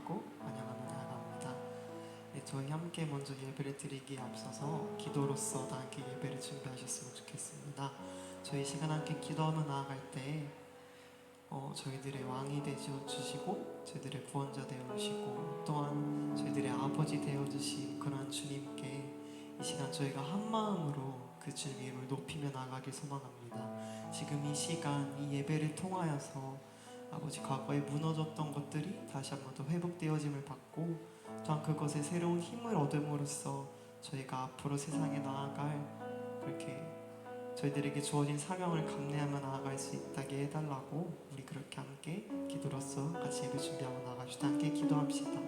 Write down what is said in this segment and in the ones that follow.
주시고 환영하며 나아갑니다. 네, 저희 함께 먼저 예배를 드리기에 앞서서 기도로서 다 함께 예배를 준비하셨으면 좋겠습니다. 저희 시간 함께 기도하며 나아갈 때 저희들의 왕이 되어 주시고 저희들의 구원자 되어 주시고 또한 저희들의 아버지 되어 주신 그런 주님께 이 시간 저희가 한 마음으로 그 주님 이름을 높이며 나아가길 소망합니다. 지금 이 시간 이 예배를 통하여서 아버지 과거에 무너졌던 것들이 다시 한번 더 회복되어짐을 받고 또한 그것에 새로운 힘을 얻음으로써 저희가 앞으로 세상에 나아갈 그렇게 저희들에게 주어진 사명을 감내하며 나아갈 수 있다게 해달라고 우리 그렇게 함께 기도로서 같이 예배 준비하고 나아갑시다. 함께 기도합시다.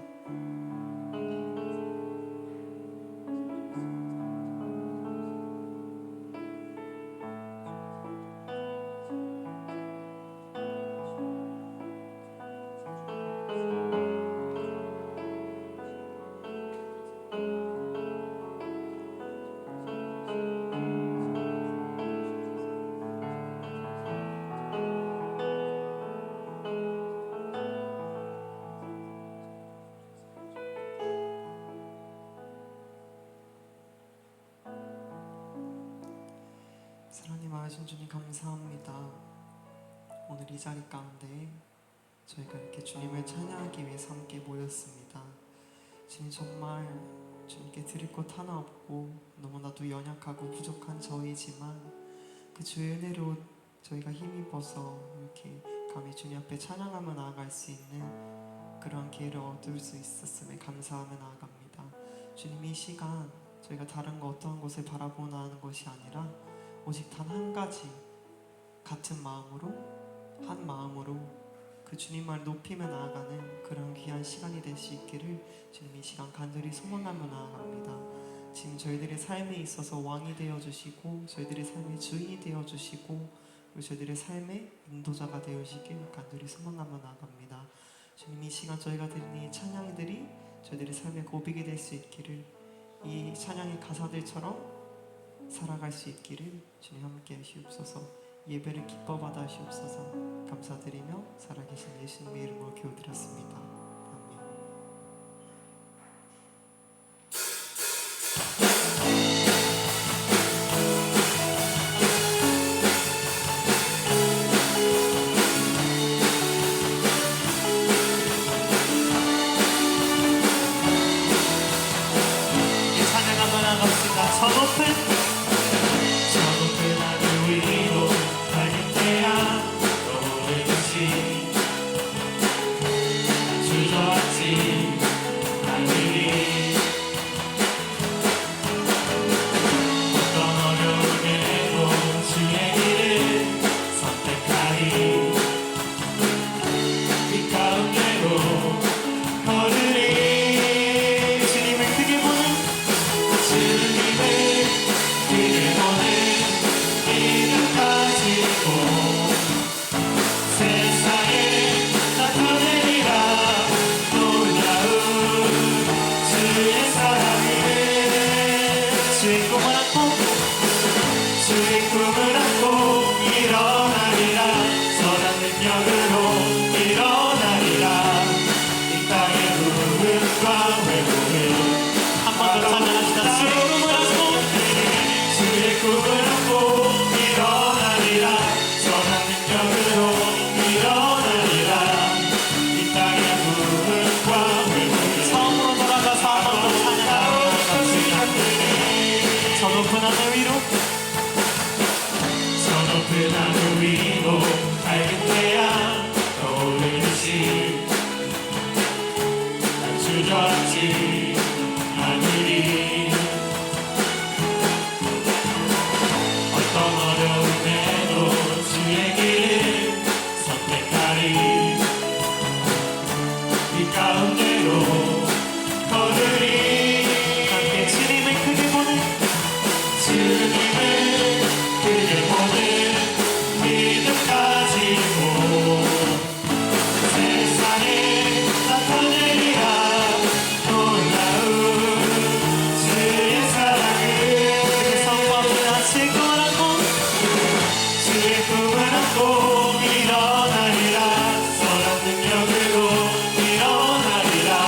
사랑님 아신 주님 감사합니다. 오늘 이 자리 가운데 저희가 이렇게 주님을 찬양하기 위해서 함께 모였습니다. 주님 정말 주님께 드릴 것 하나 없고 너무나도 연약하고 부족한 저희지만 그 주의 은혜로 저희가 힘입어서 이렇게 감히 주님 앞에 찬양하며 나아갈 수 있는 그런 기회를 얻을 수 있었음에 감사하며 나아갑니다. 주님 이 시간 저희가 다른 거 어떠한 것을 바라보나 하는 것이 아니라 오직 단 한 가지 같은 마음으로 한 마음으로 그 주님을 높이며 나아가는 그런 귀한 시간이 될 수 있기를 주님 이 시간 간절히 소망하며 나아갑니다. 지금 저희들의 삶에 있어서 왕이 되어주시고 저희들의 삶의 주인이 되어주시고 그리고 저희들의 삶의 인도자가 되어주시길 간절히 소망하며 나아갑니다. 주님 이 시간 저희가 드리는 이 찬양들이 저희들의 삶의 고백이 될 수 있기를 이 찬양의 가사들처럼 살아갈 수 있기를 주님 함께 하시옵소서. 예배를 기뻐 받아 주옵소서. 감사드리며 살아계신 예수님의 이름으로 기도드렸습니다. 아멘. 이 찬양 한번 나갑시다. 저 높은 꿈을 안고 일어나리라. 선한 능력으로 일어나리라.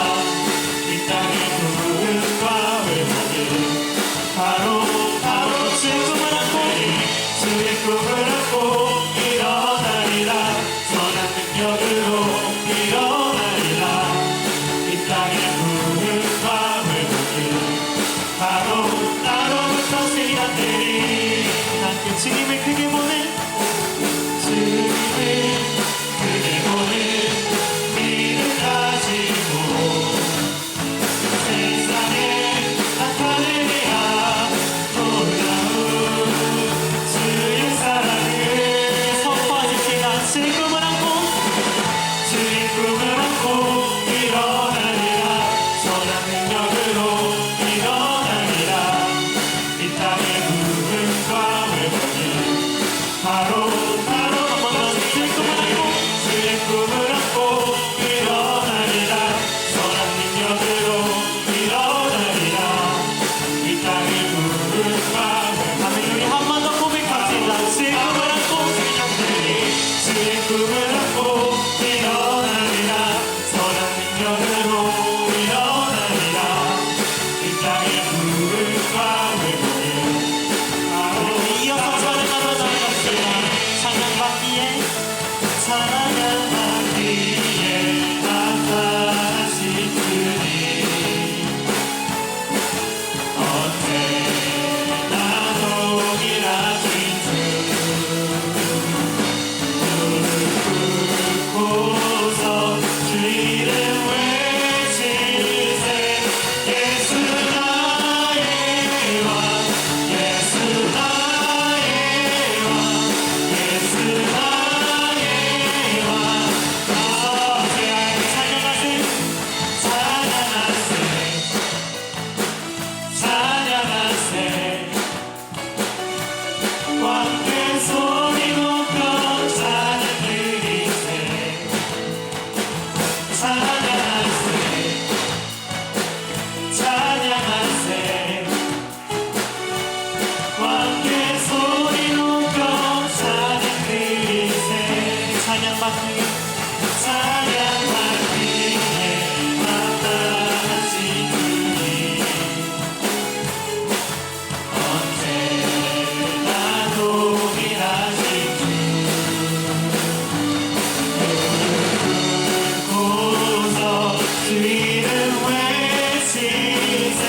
이름 외치세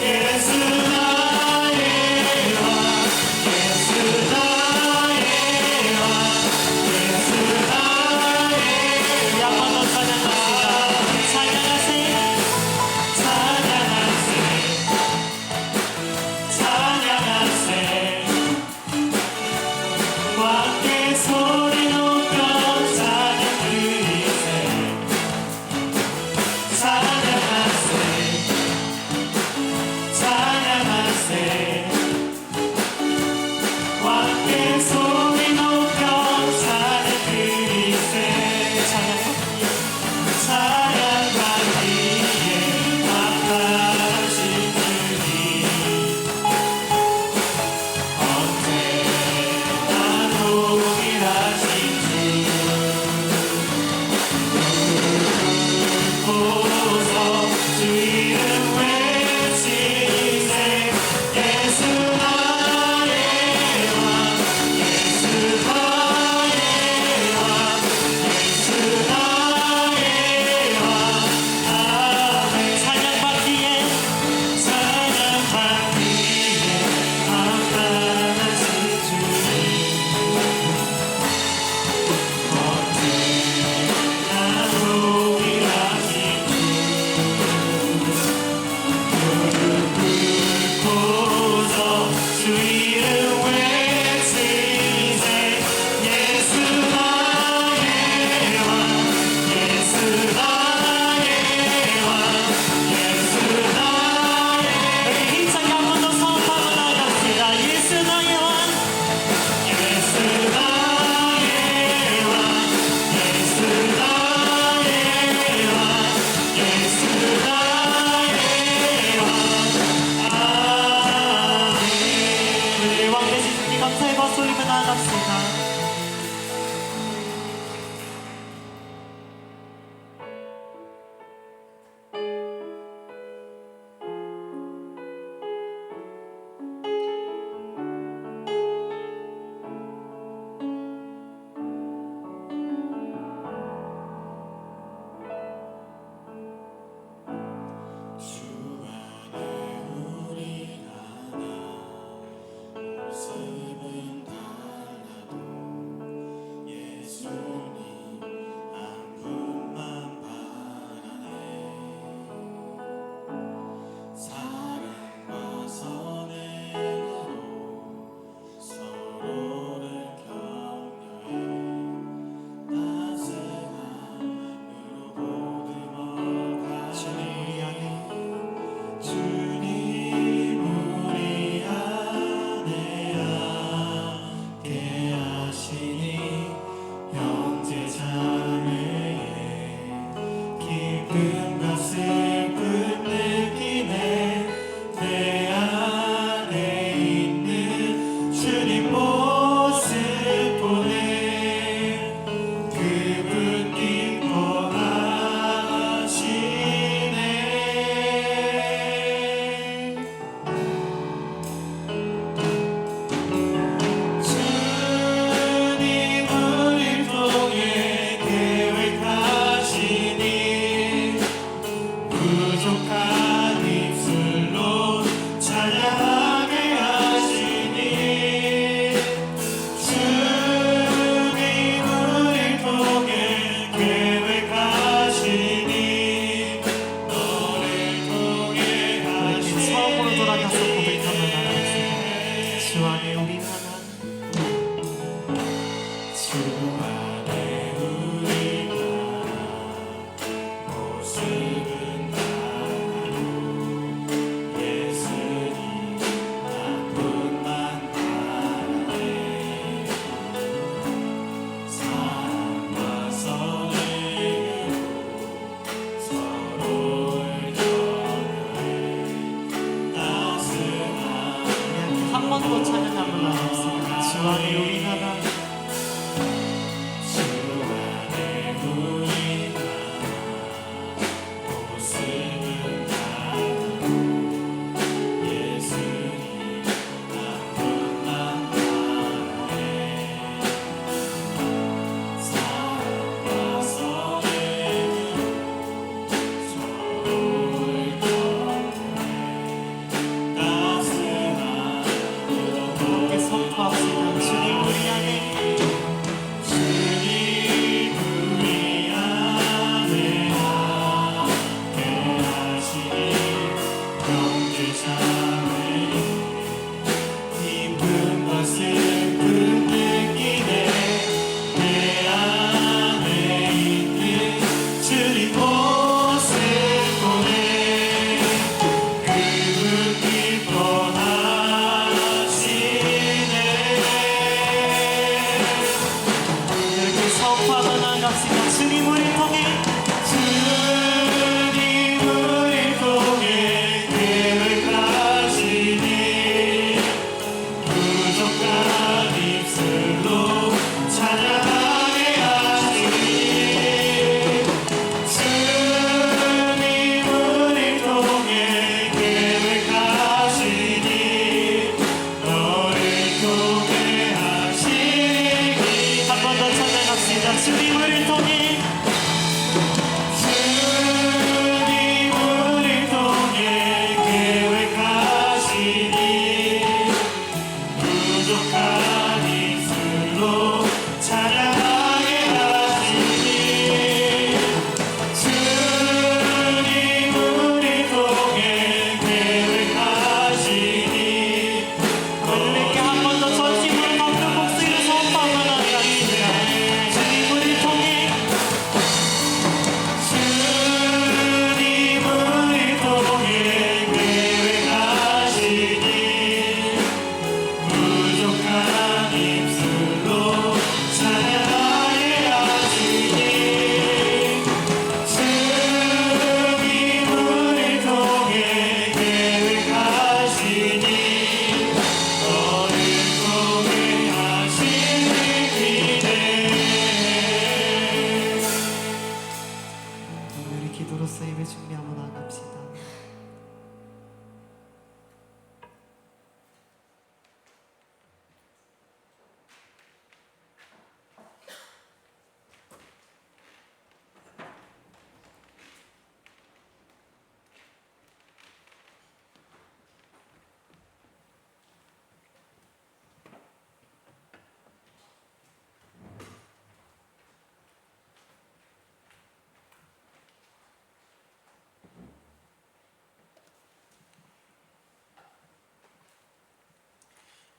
예수 나의 왕 예수 나의 왕 예수 나의 왕 한 번 더 찬양합시다. 찬양하세 찬양하세 찬양하세 왕의 소리 높여 찬양 드리세 찬양하세 찬양하세 왕의 소리 높여 찬양 드리세 찬양 받기에 합당하신 주님 언제나 동일하신 주 보소 주 이름 외치세 예수 나의 왕 예수 나의 왕 예수 나의 왕 아멘 찬양받기에 합당하신 주님 언제나 동일하신 주 무릎 준비하고 나갑시다.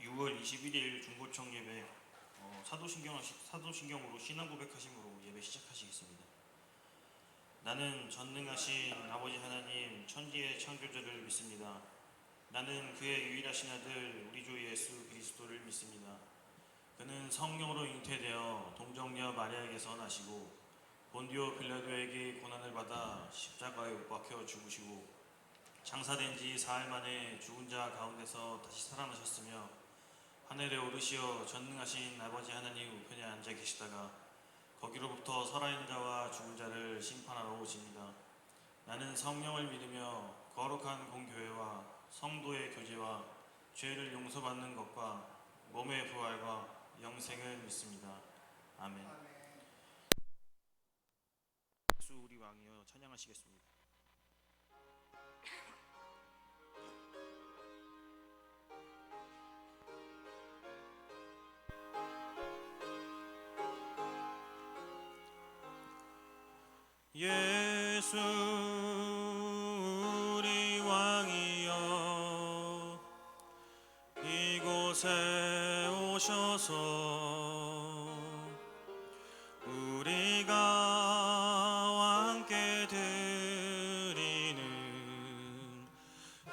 (6월 21일) 중보청 예배 사도신경으로 신앙 고백하심으로 예배 시작하시겠습니다. 나는 전능하신 아버지 하나님 천지의 창조자를 믿습니다. 나는 그의 유일하신 아들 우리 주 예수 그리스도를 믿습니다. 그는 성령으로 잉태되어 동정녀 마리아에게서 나시고 본디오 빌라도에게 고난을 받아 십자가에 못 박혀 죽으시고 장사된 지 사흘 만에 죽은 자 가운데서 다시 살아나셨으며 하늘에 오르시어 전능하신 아버지 하나님 우편에 앉아 계시다가 거기로부터 살아있는 자와 죽은 자를 심판하러 오십니다. 나는 성령을 믿으며 거룩한 공교회와 성도의 교제와 죄를 용서받는 것과 몸의 부활과 영생을 믿습니다. 아멘. 예수 우리 왕이여 찬양하시겠습니다. 예수 우리 왕이여 이곳에 오셔서 우리가 함께 드리는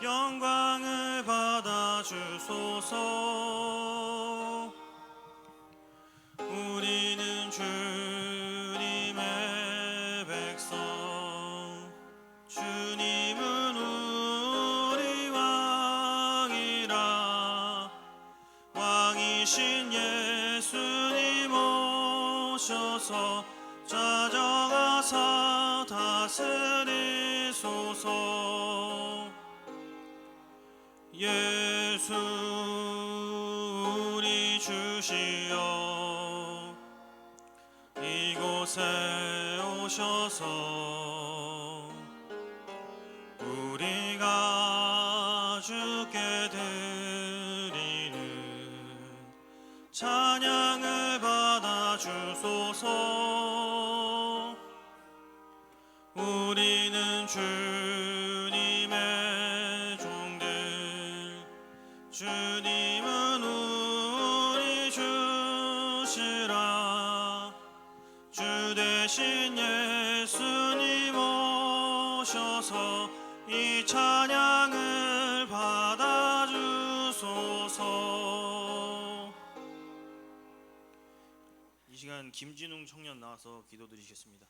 영광을 받아 주소서. 우리는 주님의 백성, 주님은 우리 왕이라. 왕이신 예수님 오셔서 좌정하사 다스리소서. 예수 우리 주시여 이곳에 오셔서 우리가 주께 드리는 찬양을 받아 주소서. 우리는 주님의 종들, 주님은 우리 주시라. 주 대신 예수님 오셔서 이 찬양을 받아 주소서. 이 시간 김진웅 청년 나와서 기도드리시겠습니다.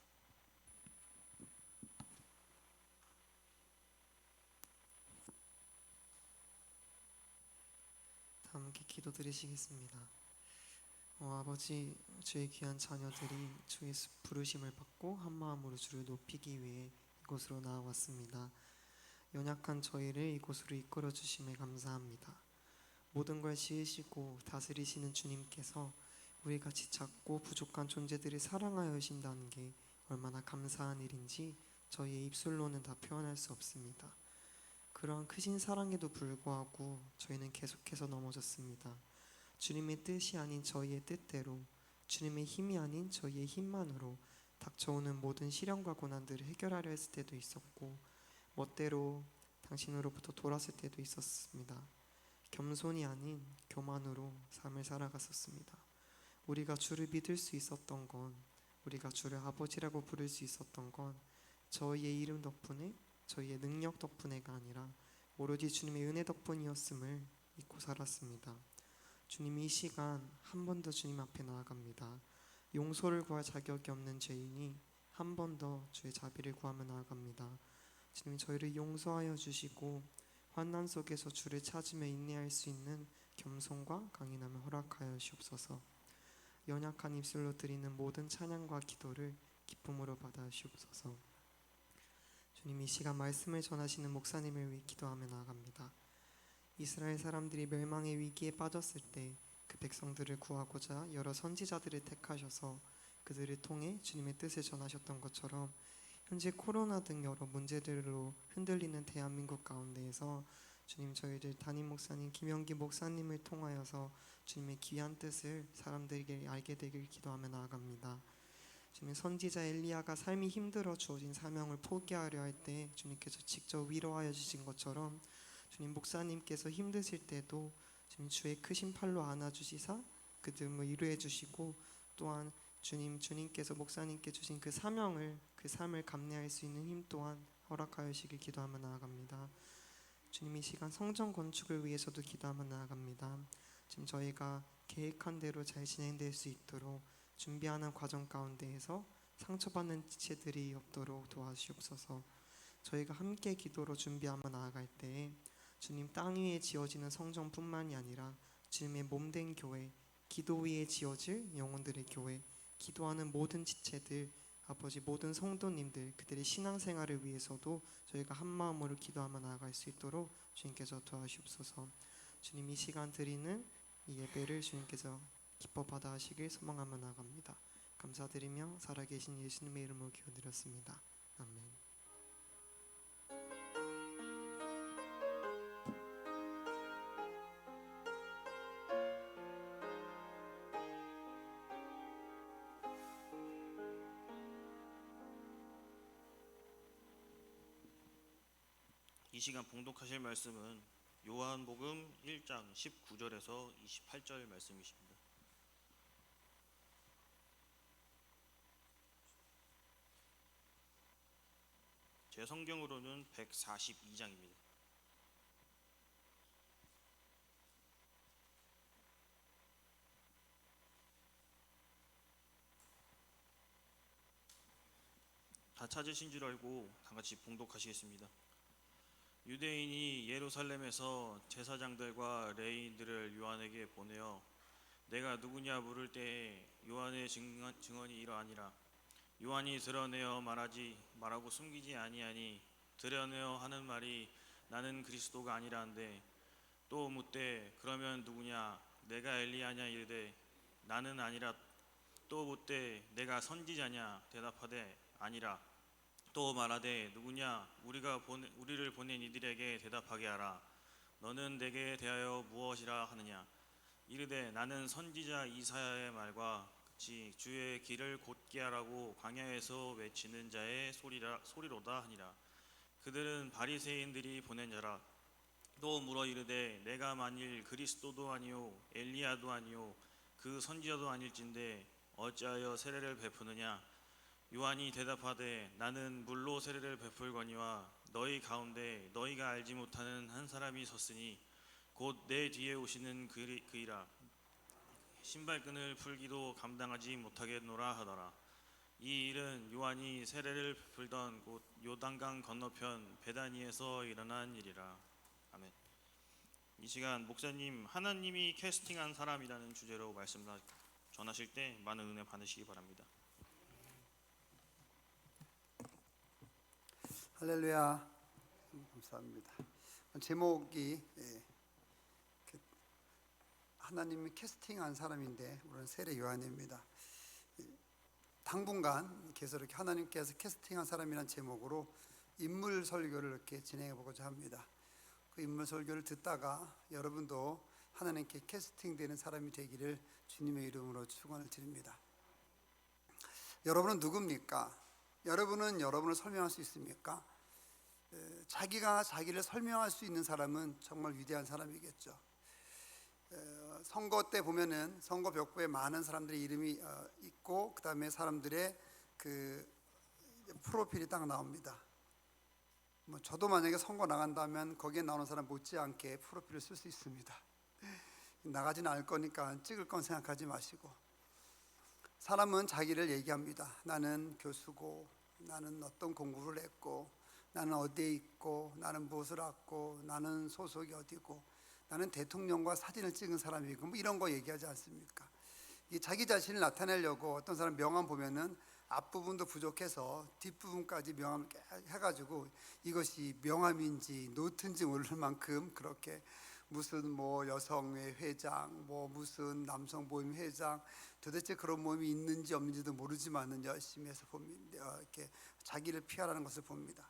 다 함께 기도드리시겠습니다. 아버지, 주의 귀한 자녀들이 주의 부르심을 받고 한마음으로 주를 높이기 위해 이곳으로 나아왔습니다. 연약한 저희를 이곳으로 이끌어 주심에 감사합니다. 모든 걸 지으시고 다스리시는 주님께서 우리같이 작고 부족한 존재들을 사랑하여 주신다는 게 얼마나 감사한 일인지 저희의 입술로는 다 표현할 수 없습니다. 그러한 크신 사랑에도 불구하고 저희는 계속해서 넘어졌습니다. 주님의 뜻이 아닌 저희의 뜻대로, 주님의 힘이 아닌 저희의 힘만으로 닥쳐오는 모든 시련과 고난들을 해결하려 했을 때도 있었고, 멋대로 당신으로부터 돌았을 때도 있었습니다. 겸손이 아닌 교만으로 삶을 살아갔었습니다. 우리가 주를 믿을 수 있었던 건, 우리가 주를 아버지라고 부를 수 있었던 건 저희의 이름 덕분에, 저희의 능력 덕분에가 아니라 오로지 주님의 은혜 덕분이었음을 잊고 살았습니다. 주님, 이 시간 한 번 더 주님 앞에 나아갑니다. 용서를 구할 자격이 없는 죄인이 한 번 더 주의 자비를 구하며 나아갑니다. 주님, 저희를 용서하여 주시고 환난 속에서 주를 찾으며 인내할 수 있는 겸손과 강인함을 허락하여 주옵소서. 연약한 입술로 드리는 모든 찬양과 기도를 기쁨으로 받아 주옵소서. 주님, 이 시간 말씀을 전하시는 목사님을 위해 기도하며 나아갑니다. 이스라엘 사람들이 멸망의 위기에 빠졌을 때 그 백성들을 구하고자 여러 선지자들을 택하셔서 그들을 통해 주님의 뜻을 전하셨던 것처럼, 현재 코로나 등 여러 문제들로 흔들리는 대한민국 가운데에서 주님, 저희들 담임 목사님 김영기 목사님을 통하여서 주님의 귀한 뜻을 사람들에게 알게 되길 기도하며 나아갑니다. 주님, 선지자 엘리야가 삶이 힘들어 주어진 사명을 포기하려 할 때 주님께서 직접 위로하여 주신 것처럼, 주님, 목사님께서 힘드실 때도 주님 주의 크신 팔로 안아주시사 그들을 위로해 주시고, 또한 주님께서 목사님께 주신 그 사명을, 그 삶을 감내할 수 있는 힘 또한 허락하여 주시길 기도하며 나아갑니다. 주님, 이 시간 성전 건축을 위해서도 기도하며 나아갑니다. 지금 저희가 계획한 대로 잘 진행될 수 있도록 준비하는 과정 가운데에서 상처받는 지체들이 없도록 도와주시옵소서. 저희가 함께 기도로 준비하며 나아갈 때에 주님, 땅 위에 지어지는 성전뿐만이 아니라 주님의 몸된 교회, 기도 위에 지어질 영혼들의 교회, 기도하는 모든 지체들, 아버지 모든 성도님들, 그들의 신앙생활을 위해서도 저희가 한마음으로 기도하며 나아갈 수 있도록 주님께서 도와주시옵소서. 주님, 이 시간 드리는 이 예배를 주님께서 기뻐 받아 하시길 소망하며 나아갑니다. 감사드리며 살아계신 예수님의 이름으로 기도드렸습니다. 아멘. 이 시간 봉독하실 말씀은 요한복음 1장 19절에서 28절 말씀이십니다. 제 성경으로는 142장입니다. 다 찾으신 줄 알고 다 같이 봉독하시겠습니다. 유대인이 예루살렘에서 제사장들과 레위인들을 요한에게 보내어 내가 누구냐 물을 때에 요한의 증언이 이러하니라. 요한이 드러내어 말하고 숨기지 아니하니 드러내어 하는 말이 나는 그리스도가 아니라 한데, 또 묻되 그러면 누구냐 내가 엘리야냐 이르되 나는 아니라. 또 묻되 내가 선지자냐 대답하되 아니라. 또 말하되 누구냐 우리를 보낸 이들에게 대답하게 하라. 너는 내게 대하여 무엇이라 하느냐. 이르되 나는 선지자 이사야의 말과 같이 주의 길을 곧게 하라고 광야에서 외치는 자의 소리로다 하니라. 그들은 바리새인들이 보낸 자라. 또 물어 이르되 내가 만일 그리스도도 아니요 엘리야도 아니요 그 선지자도 아닐진데 어찌하여 세례를 베푸느냐. 요한이 대답하되 나는 물로 세례를 베풀거니와 너희 가운데 너희가 알지 못하는 한 사람이 섰으니 곧 내 뒤에 오시는 그이라. 신발끈을 풀기도 감당하지 못하겠노라 하더라. 이 일은 요한이 세례를 베풀던 곳 요단강 건너편 베다니에서 일어난 일이라. 아멘. 이 시간 목사님 하나님이 캐스팅한 사람이라는 주제로 말씀 전하실 때 많은 은혜 받으시기 바랍니다. 할렐루야. 감사합니다. 제목이 하나님이 캐스팅한 사람인데 우리는 세례 요한입니다. 당분간 계속 이렇게 하나님께서 캐스팅한 사람이라는 제목으로 인물 설교를 이렇게 진행해 보고자 합니다. 그 인물 설교를 듣다가 여러분도 하나님께 캐스팅되는 사람이 되기를 주님의 이름으로 축원을 드립니다. 여러분은 누굽니까? 여러분은 여러분을 설명할 수 있습니까? 자기가 자기를 설명할 수 있는 사람은 정말 위대한 사람이겠죠. 선거 때 보면은 선거 벽보에 많은 사람들의 이름이 있고 그 다음에 사람들의 그 프로필이 딱 나옵니다. 뭐 저도 만약에 선거 나간다면 거기에 나오는 사람 못지않게 프로필을 쓸 수 있습니다. 나가지는 않을 거니까 찍을 건 생각하지 마시고, 사람은 자기를 얘기합니다. 나는 교수고, 나는 어떤 공부를 했고, 나는 어디에 있고, 나는 무엇을 했고, 나는 소속이 어디고, 나는 대통령과 사진을 찍은 사람이고, 뭐 이런 거 얘기하지 않습니까? 이 자기 자신을 나타내려고 어떤 사람 명함 보면은 앞부분도 부족해서 뒷부분까지 명함을 해가지고 이것이 명함인지 노트인지 모를 만큼 그렇게 무슨 뭐 여성회 회장, 뭐 무슨 남성 모임 회장, 도대체 그런 모임이 있는지 없는지도 모르지만은 열심히 해서 봅니다. 이렇게 자기를 피하라는 것을 봅니다.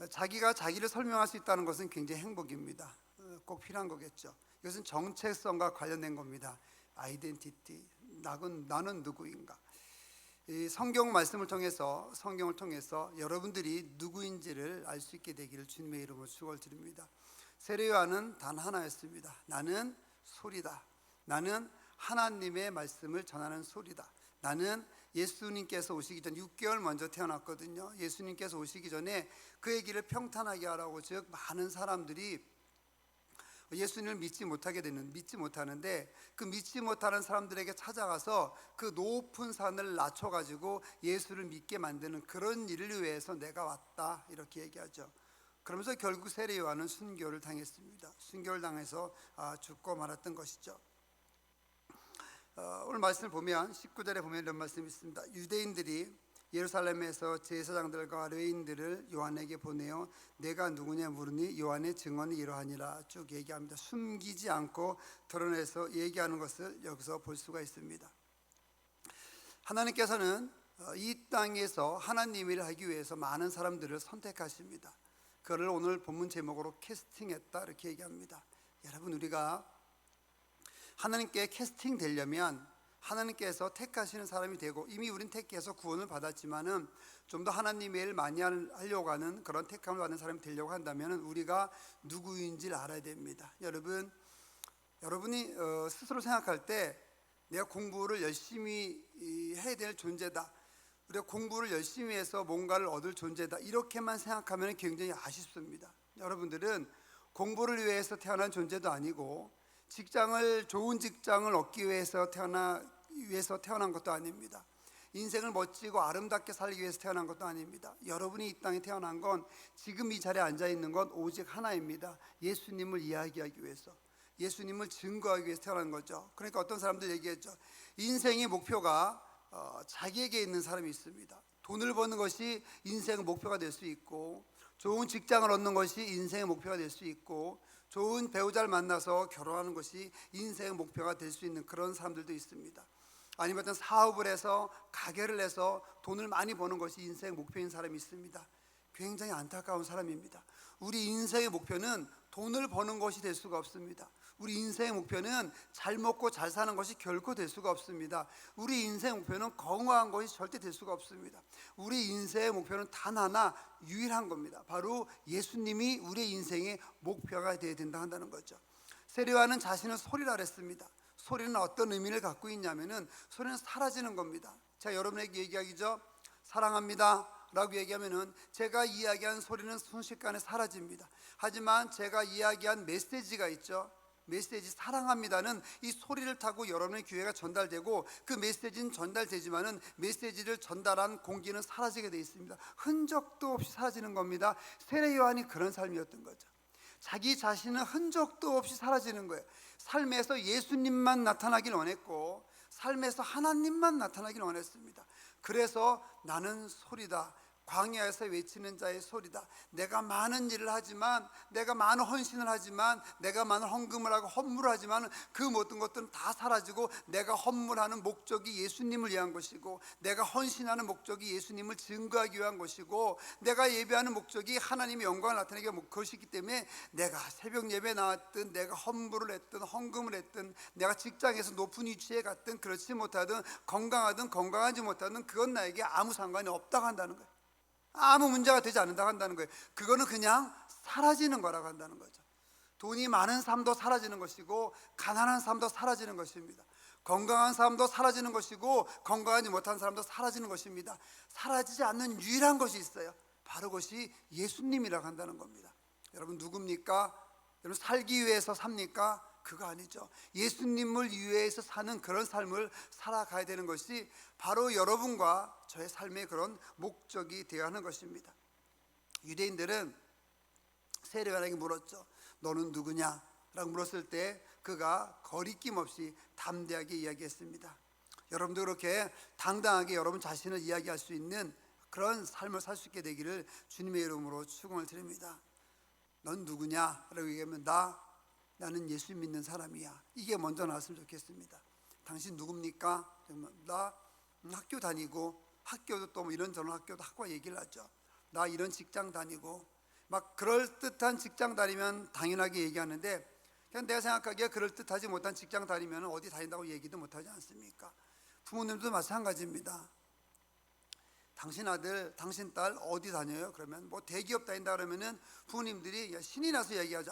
자기가 자기를 설명할 수 있다는 것은 굉장히 행복입니다. 꼭 필요한 거겠죠. 이것은 정체성과 관련된 겁니다. 아이덴티티, 나는 누구인가. 이 성경을 통해서 여러분들이 누구인지를 알 수 있게 되기를 주님의 이름으로 축원을 드립니다. 세례요한은 단 하나였습니다. 나는 소리다. 나는 하나님의 말씀을 전하는 소리다. 나는 예수님께서 오시기 전 6개월 먼저 태어났거든요. 예수님께서 오시기 전에 그의 길을 평탄하게 하라고, 즉 많은 사람들이 예수님을 믿지 못하는데 그 믿지 못하는 사람들에게 찾아가서 그 높은 산을 낮춰가지고 예수를 믿게 만드는 그런 일을 위해서 내가 왔다, 이렇게 얘기하죠. 그러면서 결국 세례 요한은 순교를 당했습니다. 순교를 당해서 죽고 말았던 것이죠. 오늘 말씀을 보면 19절에 보면 이런 말씀이 있습니다. 유대인들이 예루살렘에서 제사장들과 레위인들을 요한에게 보내어 내가 누구냐 물으니 요한의 증언이 이러하니라 쭉 얘기합니다. 숨기지 않고 드러내서 얘기하는 것을 여기서 볼 수가 있습니다. 하나님께서는 이 땅에서 하나님 일을 하기 위해서 많은 사람들을 선택하십니다. 그를 오늘 본문 제목으로 캐스팅했다, 이렇게 얘기합니다. 여러분, 우리가 하나님께 캐스팅 되려면 하나님께서 택하시는 사람이 되고, 이미 우린 택해서 구원을 받았지만은 좀 더 하나님의 일 많이 하려고 하는 그런 택함을 받는 사람이 되려고 한다면 우리가 누구인지를 알아야 됩니다. 여러분이 스스로 생각할 때 내가 공부를 열심히 해야 될 존재다, 우리가 공부를 열심히 해서 뭔가를 얻을 존재다, 이렇게만 생각하면 굉장히 아쉽습니다. 여러분들은 공부를 위해서 태어난 존재도 아니고 좋은 직장을 얻기 위해서 태어난 것도 아닙니다. 인생을 멋지고 아름답게 살기 위해서 태어난 것도 아닙니다. 여러분이 이 땅에 태어난 건, 지금 이 자리에 앉아 있는 건 오직 하나입니다. 예수님을 이야기하기 위해서, 예수님을 증거하기 위해서 태어난 거죠. 그러니까 어떤 사람들 얘기했죠. 인생의 목표가 자기에게 있는 사람이 있습니다. 돈을 버는 것이 인생의 목표가 될 수 있고, 좋은 직장을 얻는 것이 인생의 목표가 될 수 있고, 좋은 배우자를 만나서 결혼하는 것이 인생의 목표가 될 수 있는 그런 사람들도 있습니다. 아니면 어떤 사업을 해서, 가게를 해서 돈을 많이 버는 것이 인생의 목표인 사람이 있습니다. 굉장히 안타까운 사람입니다. 우리 인생의 목표는 돈을 버는 것이 될 수가 없습니다. 우리 인생의 목표는 잘 먹고 잘 사는 것이 결코 될 수가 없습니다. 우리 인생의 목표는 건강한 것이 절대 될 수가 없습니다. 우리 인생의 목표는 단 하나, 유일한 겁니다. 바로 예수님이 우리 인생의 목표가 되어야 된다 한다는 거죠. 세례요한은 자신을 소리라 그랬습니다. 소리는 어떤 의미를 갖고 있냐면은, 소리는 사라지는 겁니다. 제가 여러분에게 얘기하기죠. 사랑합니다 라고 얘기하면은 제가 이야기한 소리는 순식간에 사라집니다. 하지만 제가 이야기한 메시지가 있죠. 메시지 사랑합니다는 이 소리를 타고 여러분의 귀에가 전달되고, 그 메시지는 전달되지만은 메시지를 전달한 공기는 사라지게 되어 있습니다. 흔적도 없이 사라지는 겁니다. 세례 요한이 그런 삶이었던 거죠. 자기 자신은 흔적도 없이 사라지는 거예요. 삶에서 예수님만 나타나길 원했고, 삶에서 하나님만 나타나길 원했습니다. 그래서 나는 소리다, 광야에서 외치는 자의 소리다. 내가 많은 일을 하지만, 내가 많은 헌신을 하지만, 내가 많은 헌금을 하고 헌물을 하지만 그 모든 것들은 다 사라지고, 내가 헌물하는 목적이 예수님을 위한 것이고, 내가 헌신하는 목적이 예수님을 증거하기 위한 것이고, 내가 예배하는 목적이 하나님의 영광을 나타내기 위한 것이기 때문에 내가 새벽 예배 나왔든, 내가 헌물을 했든 헌금을 했든, 내가 직장에서 높은 위치에 갔든 그렇지 못하든, 건강하든 건강하지 못하든 그건 나에게 아무 상관이 없다고 한다는 거예요. 아무 문제가 되지 않는다고 한다는 거예요. 그거는 그냥 사라지는 거라고 한다는 거죠. 돈이 많은 삶도 사라지는 것이고, 가난한 삶도 사라지는 것입니다. 건강한 삶도 사라지는 것이고, 건강하지 못한 사람도 사라지는 것입니다. 사라지지 않는 유일한 것이 있어요. 바로 그것이 예수님이라고 한다는 겁니다. 여러분 누굽니까? 여러분 살기 위해서 삽니까? 그거 아니죠. 예수님을 위해서 사는 그런 삶을 살아가야 되는 것이 바로 여러분과 저의 삶의 그런 목적이 되어야 하는 것입니다. 유대인들은 세례요한에게 물었죠. 너는 누구냐? 라고 물었을 때 그가 거리낌 없이 담대하게 이야기했습니다. 여러분도 그렇게 당당하게 여러분 자신을 이야기할 수 있는 그런 삶을 살 수 있게 되기를 주님의 이름으로 축원을 드립니다. 넌 누구냐? 라고 얘기하면 나는 예수 믿는 사람이야. 이게 먼저 나왔으면 좋겠습니다. 당신 누굽니까? 나 학교 다니고, 학교도 또 뭐 이런저런 학교도 학과 얘기를 하죠. 나 이런 직장 다니고, 막 그럴듯한 직장 다니면 당연하게 얘기하는데, 그냥 내가 생각하기에 그럴듯하지 못한 직장 다니면 어디 다닌다고 얘기도 못하지 않습니까? 부모님도 마찬가지입니다. 당신 아들, 당신 딸 어디 다녀요? 그러면 뭐 대기업 다닌다 그러면은 부모님들이 신이 나서 얘기하죠.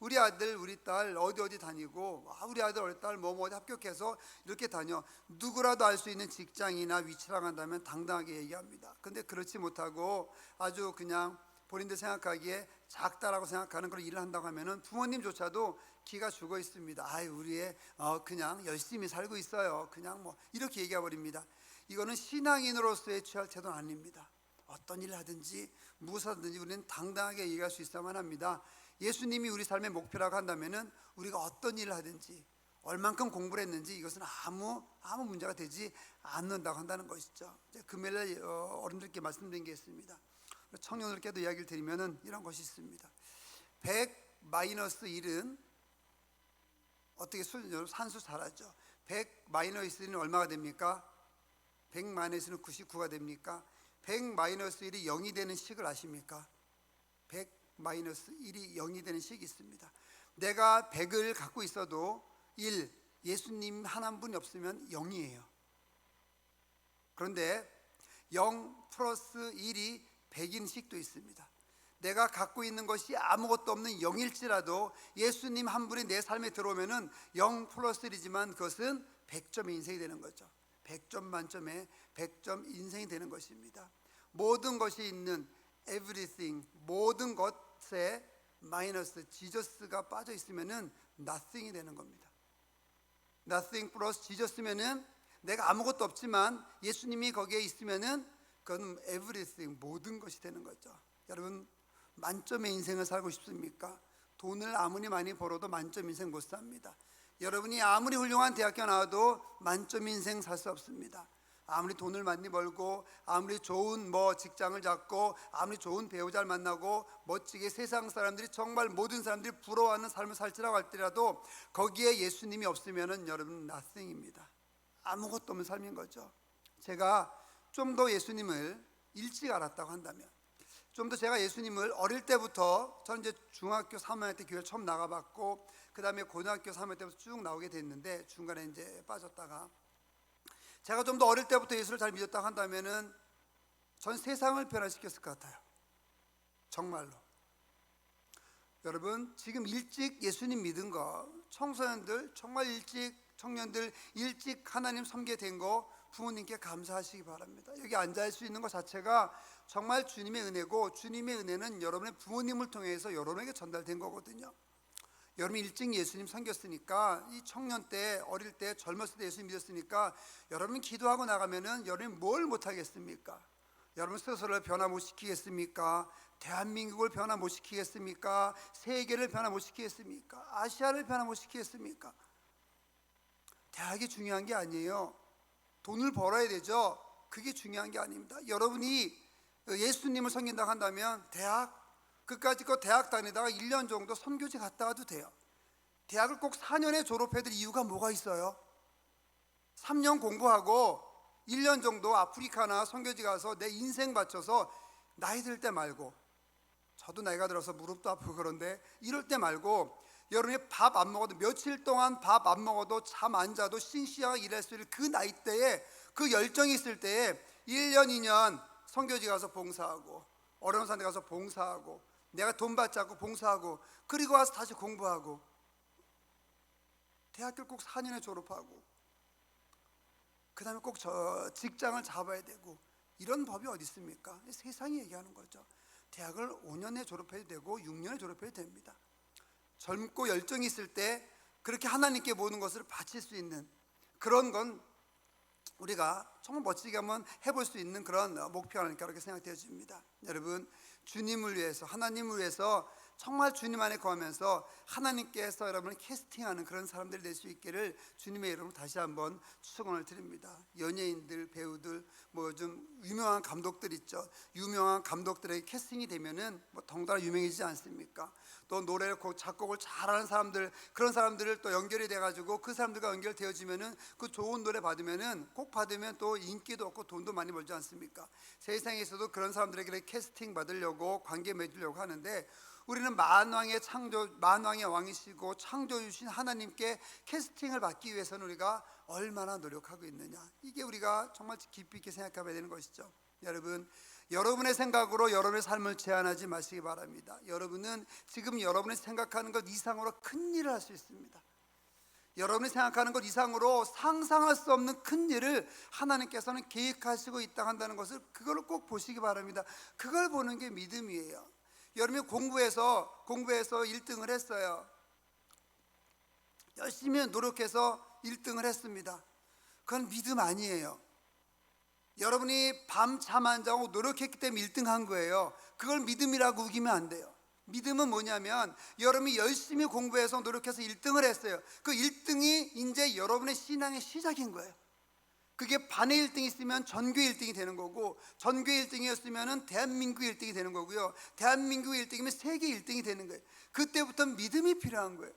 우리 아들, 우리 딸 어디 다니고, 우리 아들, 우리 딸 뭐 어디 합격해서 이렇게 다녀. 누구라도 알 수 있는 직장이나 위치라고 한다면 당당하게 얘기합니다. 근데 그렇지 못하고 아주 그냥 본인들 생각하기에 작다라고 생각하는 그런 일을 한다고 하면은 부모님조차도 기가 죽어 있습니다. 우리 애 그냥 열심히 살고 있어요. 그냥 뭐 이렇게 얘기해 버립니다. 이거는 신앙인으로서의 취할 태도는 아닙니다. 어떤 일을 하든지 무엇을 하든지 우리는 당당하게 얘기할 수 있어야만 합니다. 예수님이 우리 삶의 목표라고 한다면은 우리가 어떤 일을 하든지 얼만큼 공부를 했는지 이것은 아무 문제가 되지 않는다고 한다는 것이죠. 금요일에 어른들께 말씀드린 게 있습니다. 청년들께도 이야기를 드리면은 이런 것이 있습니다. 100-1은 어떻게 산수 잘하죠. 100-1은 얼마가 됩니까? 100-1은 99가 됩니까? 100-1이 0이 되는 식을 아십니까? 100-1이 0이 되는 식이 있습니다. 내가 100을 갖고 있어도 1, 예수님 하나분이 없으면 0이에요. 그런데 0 플러스 1이 100인 식도 있습니다. 내가 갖고 있는 것이 아무것도 없는 0일지라도 예수님 한 분이 내 삶에 들어오면은 0 플러스 1이지만 그것은 100점의 인생이 되는 거죠. 100점 만점에 100점 인생이 되는 것입니다. 모든 것이 있는 everything, 모든 것에 마이너스 지저스가 빠져 있으면은 nothing이 되는 겁니다. nothing 플러스 지저스면은 내가 아무것도 없지만 예수님이 거기에 있으면은 그건 everything, 모든 것이 되는 거죠. 여러분 만점의 인생을 살고 싶습니까? 돈을 아무리 많이 벌어도 만점 인생 못 삽니다. 여러분이 아무리 훌륭한 대학교 나와도 만점 인생 살 수 없습니다. 아무리 돈을 많이 벌고, 아무리 좋은 직장을 잡고, 아무리 좋은 배우자를 만나고, 멋지게 세상 사람들이 정말 모든 사람들이 부러워하는 삶을 살지라고 할지라도 거기에 예수님이 없으면은 여러분 nothing입니다. 아무것도 없는 삶인 거죠. 제가 좀 더 예수님을 일찍 알았다고 한다면, 좀 더 제가 예수님을 어릴 때부터, 저는 이제 중학교 3학년 때 교회 처음 나가봤고, 그 다음에 고등학교 3학년 때부터 쭉 나오게 됐는데 중간에 이제 빠졌다가, 제가 좀 더 어릴 때부터 예수를 잘 믿었다고 한다면은 전 세상을 변화시켰을 것 같아요. 정말로. 여러분 지금 일찍 예수님 믿은 거, 청소년들 정말 일찍, 청년들 일찍 하나님 섬기게 된 거 부모님께 감사하시기 바랍니다. 여기 앉아 있을 수 있는 것 자체가 정말 주님의 은혜고, 주님의 은혜는 여러분의 부모님을 통해서 여러분에게 전달된 거거든요. 여러분이 일찍 예수님 섬겼으니까, 이 청년 때, 어릴 때, 젊었을 때 예수님 믿었으니까 여러분 기도하고 나가면은 여러분이 뭘 못하겠습니까? 여러분 스스로를 변화 못 시키겠습니까? 대한민국을 변화 못 시키겠습니까? 세계를 변화 못 시키겠습니까? 아시아를 변화 못 시키겠습니까? 대학이 중요한 게 아니에요. 돈을 벌어야 되죠. 그게 중요한 게 아닙니다. 여러분이 예수님을 섬긴다고 한다면 그까짓 거 대학 다니다가 1년 정도 선교지 갔다 와도 돼요. 대학을 꼭 4년에 졸업해야 될 이유가 뭐가 있어요? 3년 공부하고 1년 정도 아프리카나 선교지 가서 내 인생 바쳐서 나이 들 때 말고, 저도 나이가 들어서 무릎도 아프고 그런데 이럴 때 말고, 여러분이 밥 안 먹어도, 며칠 동안 밥 안 먹어도 잠 안 자도 싱싱하게 일할 수 있는 그 나이 때에, 그 열정이 있을 때에 1년 2년 선교지 가서 봉사하고, 어려운 산에 가서 봉사하고, 내가 돈 받지 않고 봉사하고, 그리고 와서 다시 공부하고, 대학교를 꼭 4년에 졸업하고, 그 다음에 꼭 직장을 잡아야 되고, 이런 법이 어디 있습니까? 세상이 얘기하는 거죠. 대학을 5년에 졸업해야 되고 6년에 졸업해야 됩니다. 젊고 열정이 있을 때 그렇게 하나님께 모든 것을 바칠 수 있는 그런 건 우리가 정말 멋지게 한번 해볼 수 있는 그런 목표가 아닐까 그렇게 생각되어집니다. 여러분 주님을 위해서, 하나님을 위해서 정말 주님 안에 거하면서 하나님께서 여러분을 캐스팅하는 그런 사람들이 될 수 있기를 주님의 이름으로 다시 한번 축원을 드립니다. 연예인들, 배우들, 뭐 요즘 유명한 감독들 있죠. 유명한 감독들에게 캐스팅이 되면은 뭐 덩달아 유명해지지 않습니까? 또 노래를 작곡을 잘하는 사람들, 그런 사람들을 또 연결이 돼가지고 그 사람들과 연결되어지면은 그 좋은 노래 받으면은 꼭 받으면 또 인기도 얻고 돈도 많이 벌지 않습니까? 세상에서도 그런 사람들에게 캐스팅 받으려고 관계 맺으려고 하는데, 우리는 만왕의 왕이시고 창조주신 하나님께 캐스팅을 받기 위해서는 우리가 얼마나 노력하고 있느냐, 이게 우리가 정말 깊이 있게 생각해봐야 되는 것이죠. 여러분, 여러분의 생각으로 여러분의 삶을 제한하지 마시기 바랍니다. 여러분은 지금 여러분이 생각하는 것 이상으로 큰 일을 할 수 있습니다. 여러분이 생각하는 것 이상으로 상상할 수 없는 큰 일을 하나님께서는 계획하시고 있다 한다는 것을, 그걸 꼭 보시기 바랍니다. 그걸 보는 게 믿음이에요. 여러분이 공부해서 1등을 했어요. 열심히 노력해서 1등을 했습니다. 그건 믿음 아니에요. 여러분이 밤 잠 안 자고 노력했기 때문에 1등 한 거예요. 그걸 믿음이라고 우기면 안 돼요. 믿음은 뭐냐면, 여러분이 열심히 공부해서 노력해서 1등을 했어요. 그 1등이 이제 여러분의 신앙의 시작인 거예요. 그게 반의 1등이 있으면 전교 1등이 되는 거고, 전교 1등이었으면 대한민국 1등이 되는 거고요, 대한민국 1등이면 세계 1등이 되는 거예요. 그때부터 믿음이 필요한 거예요.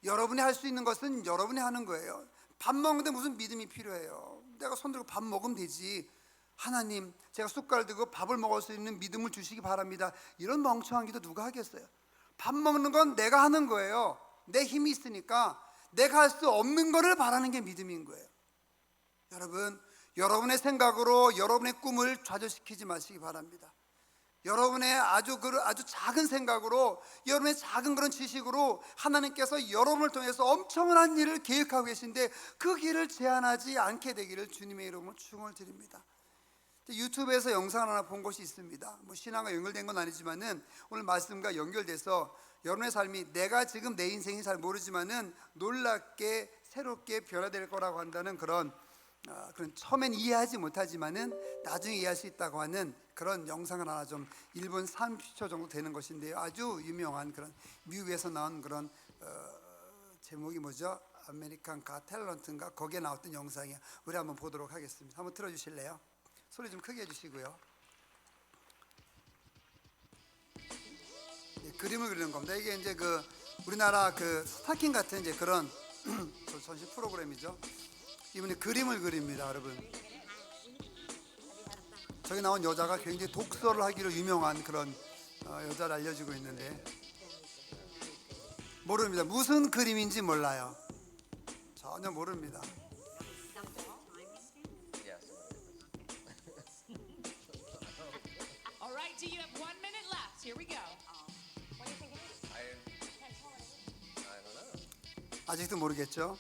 여러분이 할 수 있는 것은 여러분이 하는 거예요. 밥 먹는데 무슨 믿음이 필요해요? 내가 손 들고 밥 먹으면 되지. 하나님, 제가 숟갈 들고 밥을 먹을 수 있는 믿음을 주시기 바랍니다. 이런 멍청한 기도 누가 하겠어요? 밥 먹는 건 내가 하는 거예요. 내 힘이 있으니까 내가 할 수 없는 거를 바라는 게 믿음인 거예요. 여러분, 여러분의 생각으로 여러분의 꿈을 좌절시키지 마시기 바랍니다. 여러분의 아주 작은 생각으로, 여러분의 작은 그런 지식으로 하나님께서 여러분을 통해서 엄청난 일을 계획하고 계신데, 그 길을 제한하지 않게 되기를 주님의 이름으로 축원을 드립니다. 유튜브에서 영상을 하나 본 것이 있습니다. 뭐 신앙과 연결된 건 아니지만은 오늘 말씀과 연결돼서 여러분의 삶이, 내가 지금 내 인생이 잘 모르지만은 놀랍게 새롭게 변화될 거라고 한다는 그런 처음엔 이해하지 못하지만은 나중에 이해할 수 있다고 하는 그런 영상을 하나, 좀 1분 30초 정도 되는 것인데요, 아주 유명한 그런 미국에서 나온 그런 제목이 뭐죠? 아메리칸 가 탤런트인가, 거기에 나왔던 영상이에요. 우리 한번 보도록 하겠습니다. 한번 틀어주실래요? 소리 좀 크게 해주시고요. 네, 그림을 그리는 겁니다. 이게 이제 우리나라 스타킹 같은 이제 그런 전시 프로그램이죠. 이분이 그림을 그립니다, 여러분. 저기 나온 여자가 굉장히 독서를 하기로 유명한 그런 여자를 알려지고 있는데, 모릅니다. 무슨 그림인지 몰라요. 전혀 모릅니다. All right, do you have 1 minute left? Here we go. 아직도 모르겠죠?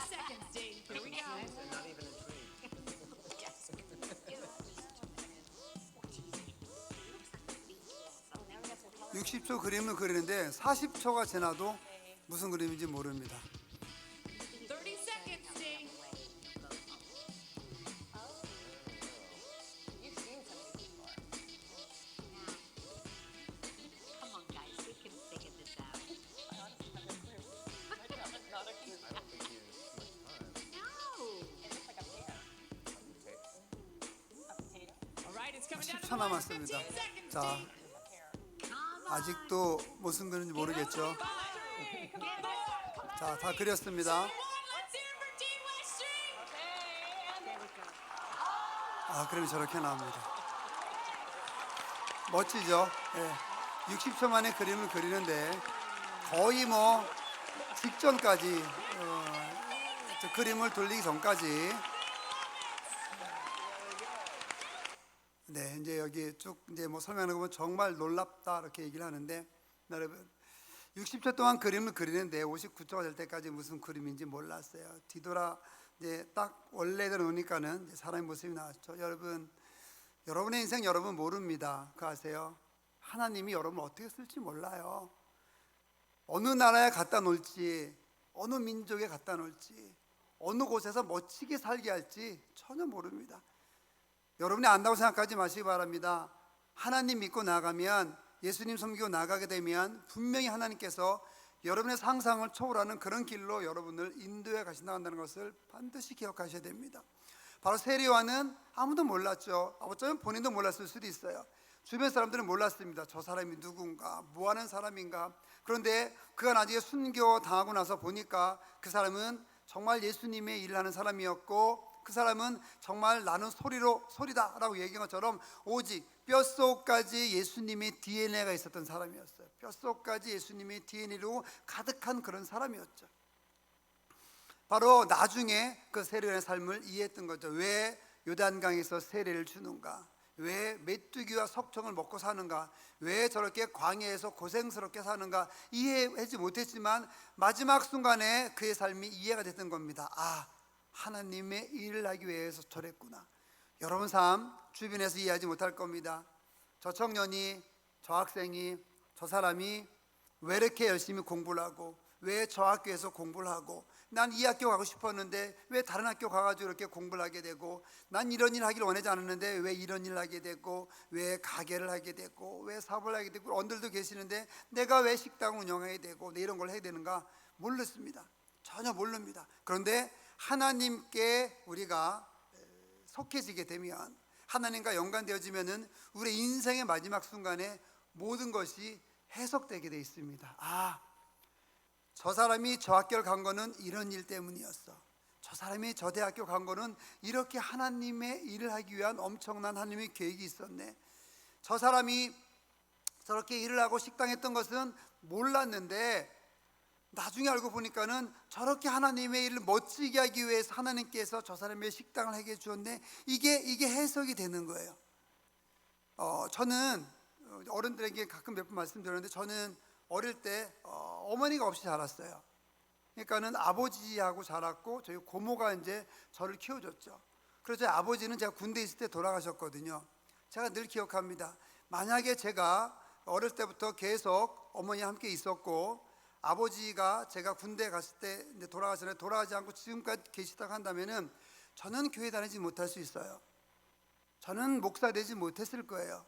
Seconds, Dave. Here we go. 60초 그림을 그리는데 40초가 지나도 무슨 그림인지 모릅니다. 30 seconds, Dave. Come on, guys, we can figure this out. All right, it's coming down to 10초 the wire. 남았습니다. 15 seconds, 자, Dave. 아직도 무슨 그림인지 모르겠죠? 5, 자, 다 그렸습니다. 1, let's hear it for Dean Weststreet. 아, 그림이 저렇게 나옵니다. 멋지죠? 예. 60초 만에 그림을 그리는데 거의 뭐 직전까지, 저 그림을 돌리기 전까지. 네, 이제 여기 쭉 이제 뭐 설명하는 거 보면 정말 놀랍다 이렇게 얘기를 하는데, 여러분 60초 동안 그림을 그리는데 59초가 될 때까지 무슨 그림인지 몰랐어요. 뒤돌아 이제 딱 원래대로 오니까는 이제 사람의 모습이 나왔죠. 여러분, 여러분의 인생 여러분 모릅니다. 그거 아세요? 하나님이 여러분을 어떻게 쓸지 몰라요. 어느 나라에 갖다 놓을지, 어느 민족에 갖다 놓을지, 어느 곳에서 멋지게 살게 할지 전혀 모릅니다. 여러분이 안다고 생각하지 마시기 바랍니다. 하나님 믿고 나가면, 예수님 섬기고 나가게 되면 분명히 하나님께서 여러분의 상상을 초월하는 그런 길로 여러분을 인도해 가신다는 것을 반드시 기억하셔야 됩니다. 바로 세례요한은 아무도 몰랐죠. 어쩌면 본인도 몰랐을 수도 있어요. 주변 사람들은 몰랐습니다. 저 사람이 누군가, 뭐 하는 사람인가. 그런데 그가 나중에 순교 당하고 나서 보니까 그 사람은 정말 예수님의 일을 하는 사람이었고, 그 사람은 정말 나는 소리다 라고 얘기한 것처럼 오직 뼛속까지 예수님의 DNA가 있었던 사람이었어요. 뼛속까지 예수님의 DNA로 가득한 그런 사람이었죠. 바로 나중에 그 세례요한의 삶을 이해했던 거죠. 왜 요단강에서 세례를 주는가, 왜 메뚜기와 석청을 먹고 사는가, 왜 저렇게 광야에서 고생스럽게 사는가 이해하지 못했지만 마지막 순간에 그의 삶이 이해가 됐던 겁니다. 아, 하나님의 일을 하기 위해서 저랬구나. 여러분 삶 주변에서 이해하지 못할 겁니다. 저 청년이, 저 학생이, 저 사람이 왜 이렇게 열심히 공부를 하고, 왜 저 학교에서 공부를 하고, 난 이 학교 가고 싶었는데 왜 다른 학교 가가지고 이렇게 공부를 하게 되고, 난 이런 일 하기를 원하지 않았는데 왜 이런 일을 하게 되고, 왜 가게를 하게 되고, 왜 사업을 하게 되고, 언들도 계시는데 내가 왜 식당을 운영하게 되고, 내 이런 걸 해야 되는가 모르겠습니다. 전혀 모릅니다. 그런데 하나님께 우리가 속해지게 되면, 하나님과 연관되어지면은 우리 인생의 마지막 순간에 모든 것이 해석되게 돼 있습니다. 아, 저 사람이 저 학교를 간 거는 이런 일 때문이었어. 저 사람이 저 대학교 간 거는 이렇게 하나님의 일을 하기 위한 엄청난 하나님의 계획이 있었네. 저 사람이 저렇게 일을 하고 식당했던 것은 몰랐는데 나중에 알고 보니까는 저렇게 하나님의 일을 멋지게 하기 위해서 하나님께서 저 사람의 식당을 하게 해주었네. 이게 해석이 되는 거예요. 저는 어른들에게 가끔 몇 번 말씀드렸는데, 저는 어릴 때 어머니가 없이 자랐어요. 그러니까는 아버지하고 자랐고, 저희 고모가 이제 저를 키워줬죠. 그래서 저희 아버지는 제가 군대 있을 때 돌아가셨거든요. 제가 늘 기억합니다. 만약에 제가 어릴 때부터 계속 어머니와 함께 있었고, 아버지가 제가 군대 갔을 때 이제 돌아가시는데 돌아가지 않고 지금까지 계시다고 한다면은 저는 교회 다니지 못할 수 있어요. 저는 목사 되지 못했을 거예요.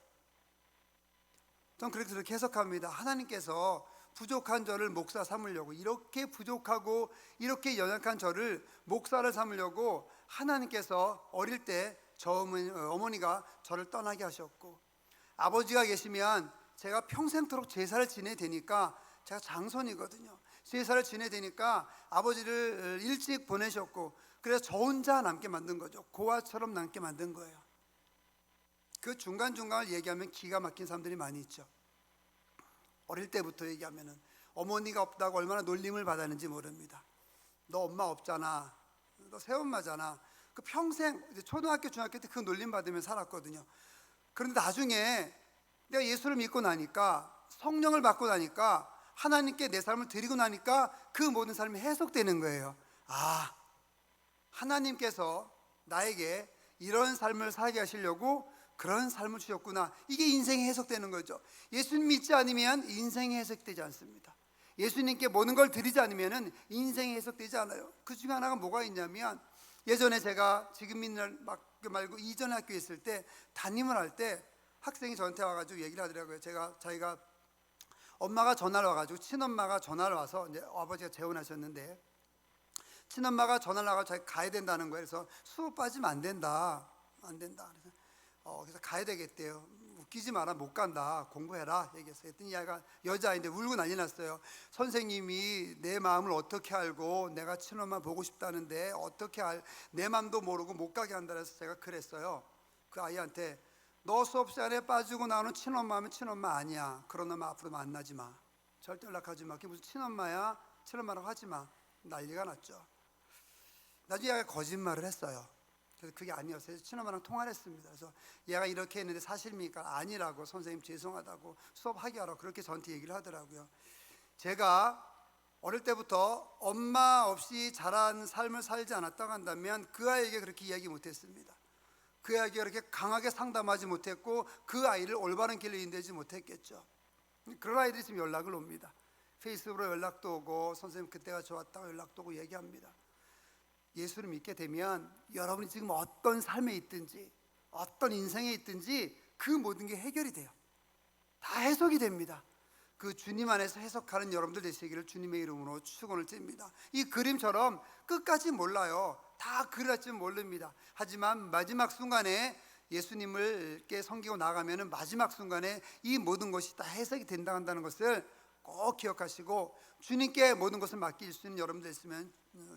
전 그렇게 해석합니다. 하나님께서 부족한 저를 목사 삼으려고, 이렇게 부족하고 이렇게 연약한 저를 목사를 삼으려고 하나님께서 어릴 때 저 어머니가 저를 떠나게 하셨고, 아버지가 계시면 제가 평생토록 제사를 지내야 되니까, 제가 장손이거든요. 제사를 지내야 되니까 아버지를 일찍 보내셨고, 그래서 저 혼자 남게 만든 거죠. 고아처럼 남게 만든 거예요. 그 중간중간을 얘기하면 기가 막힌 사람들이 많이 있죠. 어릴 때부터 얘기하면은 어머니가 없다고 얼마나 놀림을 받았는지 모릅니다. 너 엄마 없잖아, 너 새엄마잖아. 그 평생 초등학교 중학교 때 그 놀림 받으며 살았거든요. 그런데 나중에 내가 예수를 믿고 나니까, 성령을 받고 나니까, 하나님께 내 삶을 드리고 나니까 그 모든 삶이 해석되는 거예요. 아, 하나님께서 나에게 이런 삶을 살게 하시려고 그런 삶을 주셨구나. 이게 인생이 해석되는 거죠. 예수님 믿지 않으면 인생이 해석되지 않습니다. 예수님께 모든 걸 드리지 않으면 인생이 해석되지 않아요. 그 중에 하나가 뭐가 있냐면, 예전에 제가 지금 믿는 학교 말고 이전 학교에 있을 때 담임을 할 때 학생이 저한테 와가지고 얘기를 하더라고요. 자기가 엄마가 전화를 와가지고, 친엄마가 전화를 와서, 이제 아버지가 재혼하셨는데 친엄마가 전화를 와가지고 자기 가야 된다는 거예요. 그래서 수업 빠지면 안 된다. 그래서 가야 되겠대요. 웃기지 마라, 못 간다, 공부해라 얘기했어요. 했더니 얘가 여자아이인데 울고 난리 났어요. 선생님이 내 마음을 어떻게 알고 내가 친엄마 보고 싶다는데 어떻게 내 마음도 모르고 못 가게 한다 해서 제가 그랬어요. 그 아이한테, 너 수업 시간에 빠지고 나오는 친엄마면 친엄마 아니야. 그런 놈 앞으로 만나지 마. 절대 연락하지 마. 그게 무슨 친엄마야? 친엄마라고 하지 마. 난리가 났죠. 나중에 얘가 거짓말을 했어요. 그래서 그게 아니었어요. 친엄마랑 통화를 했습니다. 그래서 얘가 이렇게 했는데 사실입니까? 아니라고, 선생님 죄송하다고, 수업하게 하라고 그렇게 저한테 얘기를 하더라고요. 제가 어릴 때부터 엄마 없이 자란 삶을 살지 않았다고 한다면 그 아이에게 그렇게 이야기 못했습니다. 그 아이에게 그렇게 강하게 상담하지 못했고, 그 아이를 올바른 길로 인도하지 못했겠죠. 그런 아이들이 지금 연락을 옵니다. 페이스북으로 연락도 오고, 선생님 그때가 좋았다고 연락도 오고 얘기합니다. 예수를 믿게 되면 여러분이 지금 어떤 삶에 있든지 어떤 인생에 있든지 그 모든 게 해결이 돼요. 다 해석이 됩니다. 그 주님 안에서 해석하는 여러분들 되시기를 주님의 이름으로 축원을 드립니다. 이 그림처럼 끝까지 몰라요. 다 그릴지 모릅니다. 하지만 마지막 순간에 예수님을께 섬기고 나가면은 마지막 순간에 이 모든 것이 다 해석이 된다는 것을 꼭 기억하시고 주님께 모든 것을 맡길 수 있는 여러분들 있으면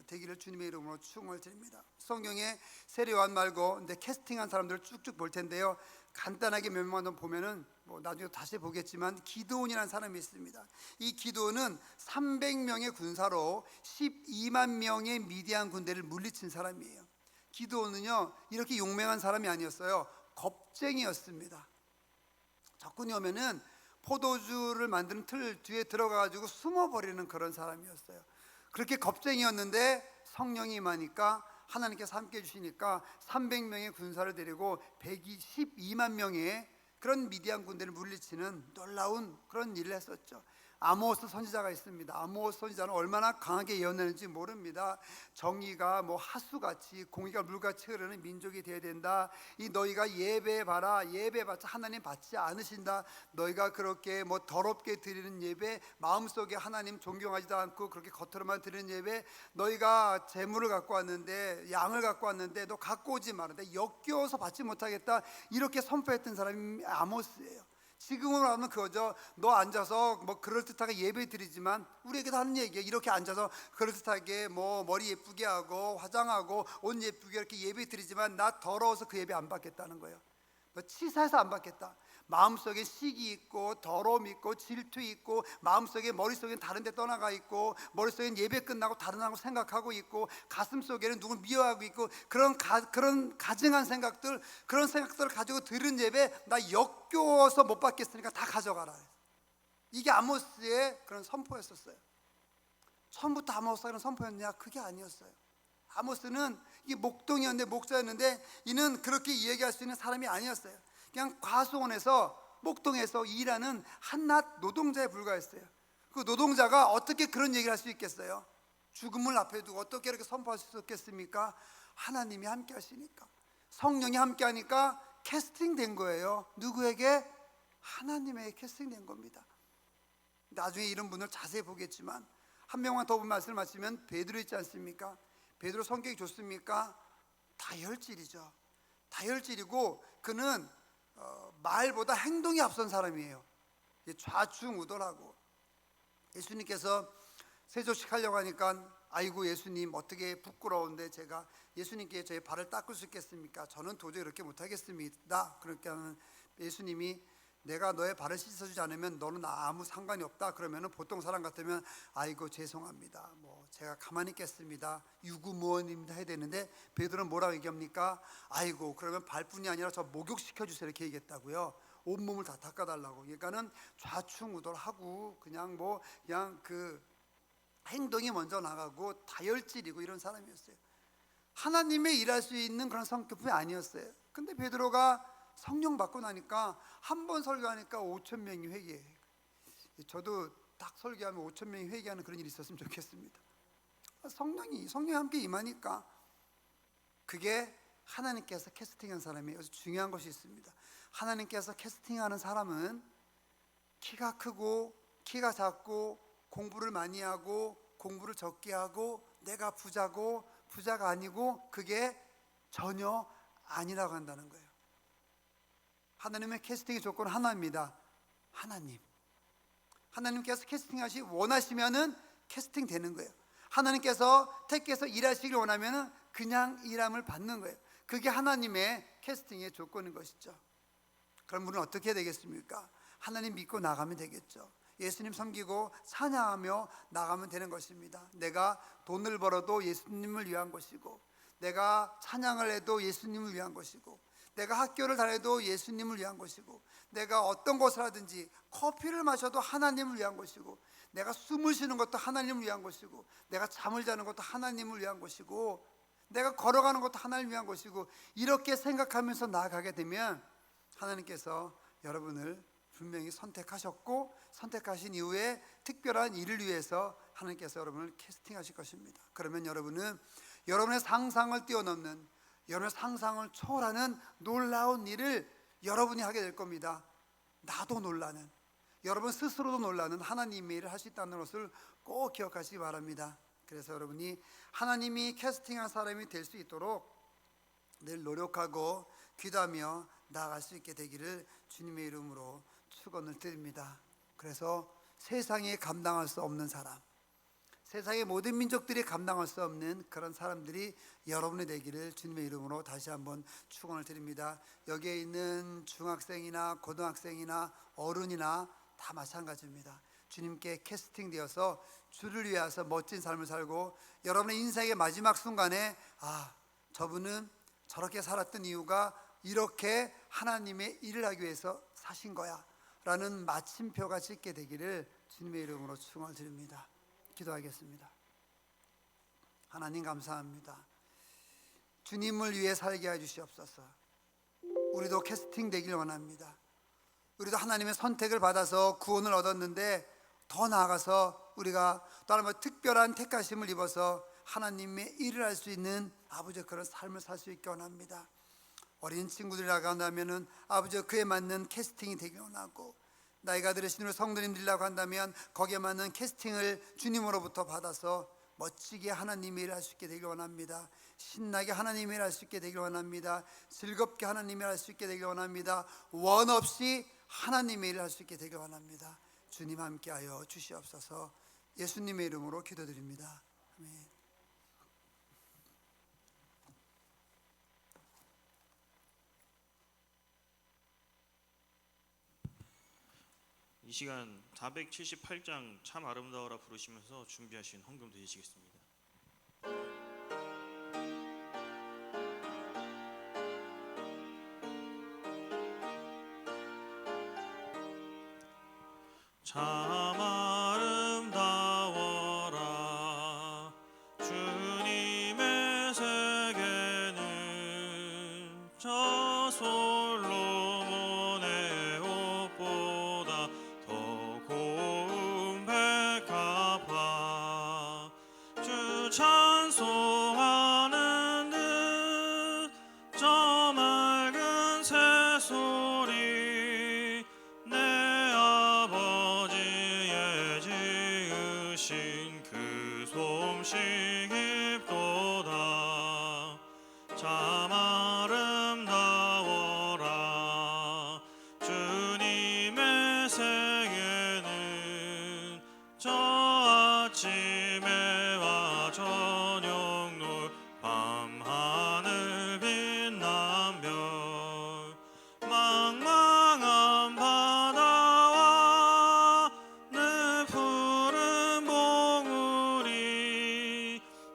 되기를 주님의 이름으로 축원을 드립니다. 성경에 세례요한 말고 근데 캐스팅한 사람들을 쭉쭉 볼 텐데요. 간단하게 몇만 원 보면은 뭐 나중에 다시 보겠지만 기드온이라는 사람이 있습니다. 이 기드온은 300명의 군사로 12만 명의 미디안 군대를 물리친 사람이에요. 기드온은요 이렇게 용맹한 사람이 아니었어요. 겁쟁이였습니다. 적군이 오면은 포도주를 만드는 틀 뒤에 들어가가지고 숨어버리는 그런 사람이었어요. 그렇게 겁쟁이였는데 성령이 임하니까 하나님께서 함께 해주시니까 300명의 군사를 데리고 112만 명의 그런 미디안 군대를 물리치는 놀라운 그런 일을 했었죠. 아모스 선지자가 있습니다. 아모스 선지자는 얼마나 강하게 예언했는지 모릅니다. 정의가 뭐 하수같이 공의가 물같이 흐르는 민족이 되어야 된다. 이 너희가 예배해봐라. 예배해봤자 하나님 받지 않으신다. 너희가 그렇게 뭐 더럽게 드리는 예배, 마음속에 하나님 존경하지도 않고 그렇게 겉으로만 드리는 예배, 너희가 재물을 갖고 왔는데 양을 갖고 왔는데 너 갖고 오지 말았는데 역겨워서 받지 못하겠다. 이렇게 선포했던 사람이 아모스예요. 지금으로 하면 그거죠. 너 앉아서 뭐 그럴듯하게 예배 드리지만 우리에게도 하는 얘기예요. 이렇게 앉아서 그럴듯하게 뭐 머리 예쁘게 하고 화장하고 옷 예쁘게 이렇게 예배 드리지만 나 더러워서 그 예배 안 받겠다는 거예요. 너 치사해서 안 받겠다. 마음속에 시기 있고 더러움 있고 질투 있고 마음속에 머릿속엔 다른 데 떠나가 있고 머릿속엔 예배 끝나고 다른 하고 생각하고 있고 가슴속에는 누굴 미워하고 있고 그런 가증한 생각들, 그런 생각들을 가지고 들은 예배 나 역겨워서 못 받겠으니까 다 가져가라. 이게 아모스의 그런 선포였었어요. 처음부터 아모스가 그런 선포였냐? 그게 아니었어요. 아모스는 이게 목동이었는데 목자였는데 이는 그렇게 이야기할 수 있는 사람이 아니었어요. 그냥 과수원에서 목동에서 일하는 한낱 노동자에 불과했어요. 그 노동자가 어떻게 그런 얘기를 할 수 있겠어요? 죽음을 앞에 두고 어떻게 이렇게 선포할 수 있겠습니까? 하나님이 함께 하시니까, 성령이 함께 하니까 캐스팅된 거예요. 누구에게? 하나님에게 캐스팅된 겁니다. 나중에 이런 분을 자세히 보겠지만 한 명만 더 본 말씀을 마치면 베드로 있지 않습니까? 베드로 성격이 좋습니까? 다혈질이죠. 다혈질이고 그는 말보다 행동이 앞선 사람이에요. 좌충우돌하고 예수님께서 세조식 하려고 하니까 아이고 예수님 어떻게 부끄러운데 제가 예수님께 저의 발을 닦을 수 있겠습니까? 저는 도저히 그렇게 못하겠습니다. 그러니까 예수님이 내가 너의 발을 씻어주지 않으면 너는 아무 상관이 없다. 그러면은 보통 사람 같으면 아이고 죄송합니다. 뭐 제가 가만히 있겠습니다. 유구무원입니다 해야 되는데 베드로는 뭐라고 얘기합니까? 아이고 그러면 발뿐이 아니라 저 목욕시켜 주세요 이렇게 얘기했다고요. 온몸을 다 닦아달라고. 그러니까는 좌충우돌하고 그냥 그 행동이 먼저 나가고 다혈질이고 이런 사람이었어요. 하나님의 일할 수 있는 그런 성격이 아니었어요. 근데 베드로가 성령 받고 나니까 한 번 설교하니까 5천 명이 회개해요. 저도 딱 설교하면 5천 명이 회개하는 그런 일이 있었으면 좋겠습니다. 성령이 함께 임하니까 그게 하나님께서 캐스팅한 사람이에요. 그래서 중요한 것이 있습니다. 하나님께서 캐스팅하는 사람은 키가 크고 키가 작고 공부를 많이 하고 공부를 적게 하고 내가 부자가 아니고 그게 전혀 아니라고 한다는 거예요. 하나님의 캐스팅의 조건은 하나입니다. 하나님께서 캐스팅하시 원하시면은 캐스팅 되는 거예요. 하나님께서 택해서 일하시길 원하면은 그냥 일함을 받는 거예요. 그게 하나님의 캐스팅의 조건인 것이죠. 그럼 우리는 어떻게 해야 되겠습니까? 하나님 믿고 나가면 되겠죠. 예수님 섬기고 찬양하며 나가면 되는 것입니다. 내가 돈을 벌어도 예수님을 위한 것이고 내가 찬양을 해도 예수님을 위한 것이고 내가 학교를 다녀도 예수님을 위한 것이고 내가 어떤 것을 하든지 커피를 마셔도 하나님을 위한 것이고 내가 숨을 쉬는 것도 하나님을 위한 것이고 내가 잠을 자는 것도 하나님을 위한 것이고 내가 걸어가는 것도 하나님을 위한 것이고 이렇게 생각하면서 나아가게 되면 하나님께서 여러분을 분명히 선택하셨고 선택하신 이후에 특별한 일을 위해서 하나님께서 여러분을 캐스팅하실 것입니다. 그러면 여러분은 여러분의 상상을 뛰어넘는, 여러분의 상상을 초월하는 놀라운 일을 여러분이 하게 될 겁니다. 나도 놀라는, 여러분 스스로도 놀라는 하나님의 일을 할 수 있다는 것을 꼭 기억하시기 바랍니다. 그래서 여러분이 하나님이 캐스팅한 사람이 될 수 있도록 늘 노력하고 기도하며 나아갈 수 있게 되기를 주님의 이름으로 축원을 드립니다. 그래서 세상에 감당할 수 없는 사람, 세상의 모든 민족들이 감당할 수 없는 그런 사람들이 여러분이 되기를 주님의 이름으로 다시 한번 축원을 드립니다. 여기에 있는 중학생이나 고등학생이나 어른이나 다 마찬가지입니다. 주님께 캐스팅되어서 주를 위해서 멋진 삶을 살고 여러분의 인생의 마지막 순간에 저분은 저렇게 살았던 이유가 이렇게 하나님의 일을 하기 위해서 사신 거야 라는 마침표가 찍게 되기를 주님의 이름으로 축원을 드립니다. 기도하겠습니다. 하나님 감사합니다. 주님을 위해 살게 해주시옵소서. 우리도 캐스팅 되길 원합니다. 우리도 하나님의 선택을 받아서 구원을 얻었는데 더 나아가서 우리가 또 하나님의 특별한 택하심을 입어서 하나님의 일을 할 수 있는 아버지 그런 삶을 살 수 있게 원합니다. 어린 친구들이라고 한다면 아버지 그에 맞는 캐스팅이 되길 원하고, 나이가 들으신 우리 성도님들이라고 한다면 거기에 맞는 캐스팅을 주님으로부터 받아서 멋지게 하나님의 일을 할 수 있게 되길 원합니다. 신나게 하나님의 일을 할 수 있게 되길 원합니다. 즐겁게 하나님의 일을 할 수 있게 되길 원합니다. 원 없이 하나님의 일을 할 수 있게 되길 원합니다. 주님 함께하여 주시옵소서. 예수님의 이름으로 기도드립니다. 아멘. 이 시간 478장 참 아름다워라 부르시면서 준비하신 헌금 드리시겠습니다. 참 아름다워라 주님의 세계는 저 솔로몬의 옷보다 더 고운 백합화 주 찬송하는 듯 저 맑은 새소리 내 아버지의 지으신 그 솜씨 깊도다 참 아름다워라 주님의 세계는 저 아침에와 저녁 노을 밤하늘 빛난 별 망망한 바다와 늘 푸른 봉우리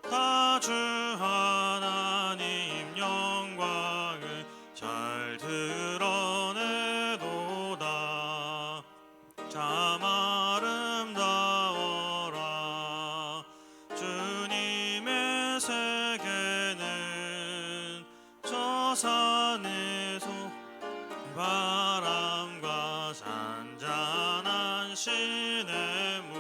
다 주 하나님 영광을 잘 드러내도다 참 아름다워라 주님의 세계는 저 산에서 바람과 잔잔한 시냇물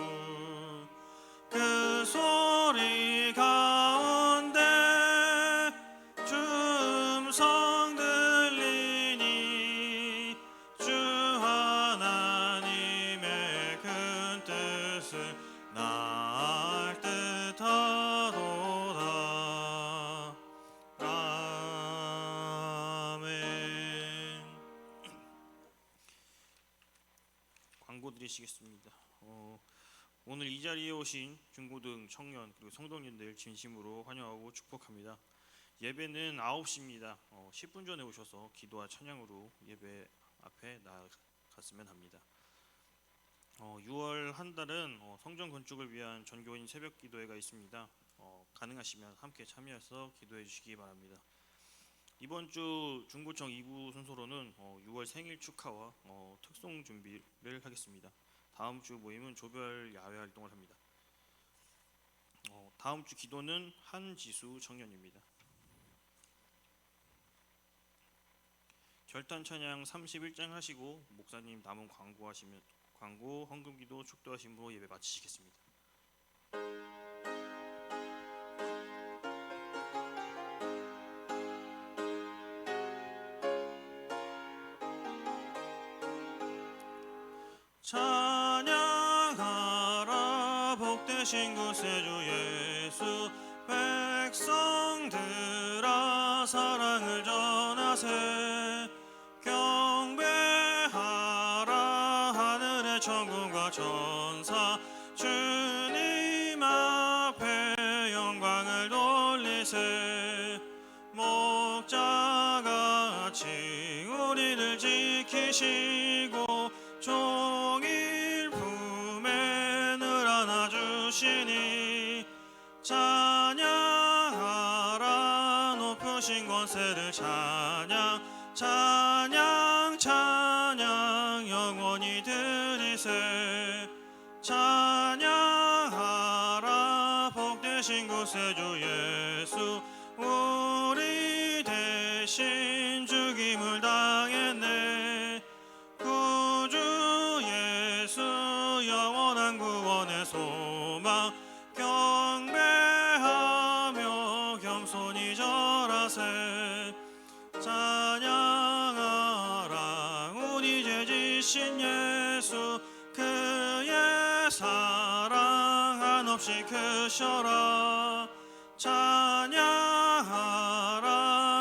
그 소리 가운데 주 음성 들리니 주 하나님의 큰 뜻을 나을 듯하도다 아멘. 광고 드리시겠습니다. 오늘 이 자리에 오신 중고등 청년 그리고 성도님들 진심으로 환영하고 축복합니다. 예배는 9시입니다. 10분 전에 오셔서 기도와 찬양으로 예배 앞에 나아갔으면 합니다. 6월 한 달은 성전 건축을 위한 전교인 새벽 기도회가 있습니다. 가능하시면 함께 참여해서 기도해 주시기 바랍니다. 이번 주 중구청 2부 순서로는 6월 생일 축하와 특송 준비를 하겠습니다. 다음 주 모임은 조별 야외 활동을 합니다. 다음 주 기도는 한지수 청년입니다. 결탄 찬양 31장 하시고 목사님 남은 광고 헌금기도 축도하심으로 예배 마치시겠습니다. 찬양하라 복되신 구세주 예수 백성들아 사랑을 전하세 경배하라 하늘의 천군과 천사 주님 앞에 영광을 돌리세 목자같이 우리를 지키시고 종일 품에 늘 안아주시니 찬양하라 높으신 권세를 찬양 찬양 찬양 영원히 드리세 찬양하라 복되신 구세주 예수 우리 대신 죽임을 당했네 구주 예수 영원한 구원의 소망 경배하며 겸손히 절하세 찬양하라 우리 죄 지신 예수 그의 사랑 한없이 크셔라 찬양하라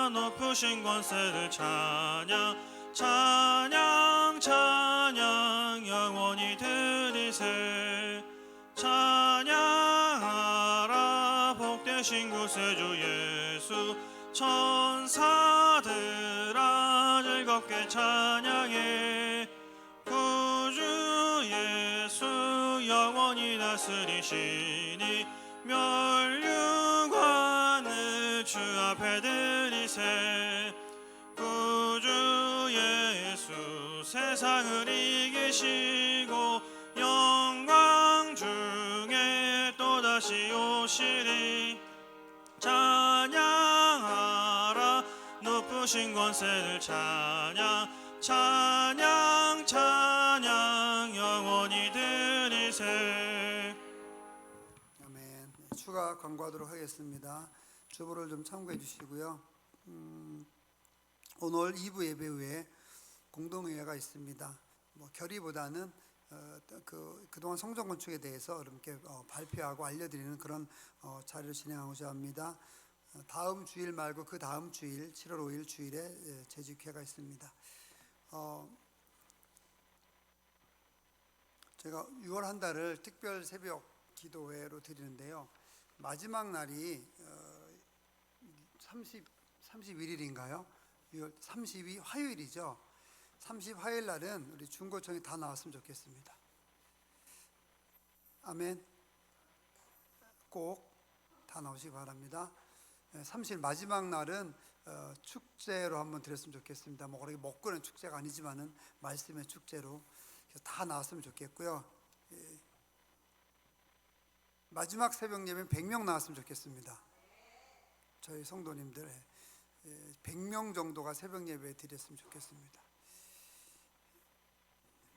높으신 권세를 찬양 찬양 찬양 영원히 드리세 찬양하라 복되신 구세주 예수 천사들아 즐겁게 찬양해 구주 예수 영원히 다스리시니 멸류관을 주 앞에 드리세 구주 예수 세상을 이기시고 영광 중에 또다시 오시리 찬양하라 높으신 권세를 찬양 찬양 찬양 영원히 드리세 아멘. 추가 광고하도록 하겠습니다. 주보를 좀 참고해 주시고요. 오늘 2부 예배 후에 공동회의가 있습니다. 뭐 결의보다는 그동안 성전 건축에 대해서 이렇게 발표하고 알려드리는 그런 자리를 진행하고자 합니다. 다음 주일 말고 그 다음 주일 7월 5일 주일에 재직회가 있습니다. 제가 6월 한 달을 특별 새벽 기도회로 드리는데요. 마지막 날이 31일인가요? 6월 30일 화요일이죠. 30 화요일 날은 우리 중고청이 다 나왔으면 좋겠습니다. 아멘. 꼭 다 나오시기 바랍니다. 30일 마지막 날은 축제로 한번 드렸으면 좋겠습니다. 뭐 그렇게 먹고는 축제가 아니지만은 말씀의 축제로 다 나왔으면 좋겠고요. 마지막 새벽 예배는 100명 나왔으면 좋겠습니다. 저희 성도님들 100명 정도가 새벽 예배 드렸으면 좋겠습니다.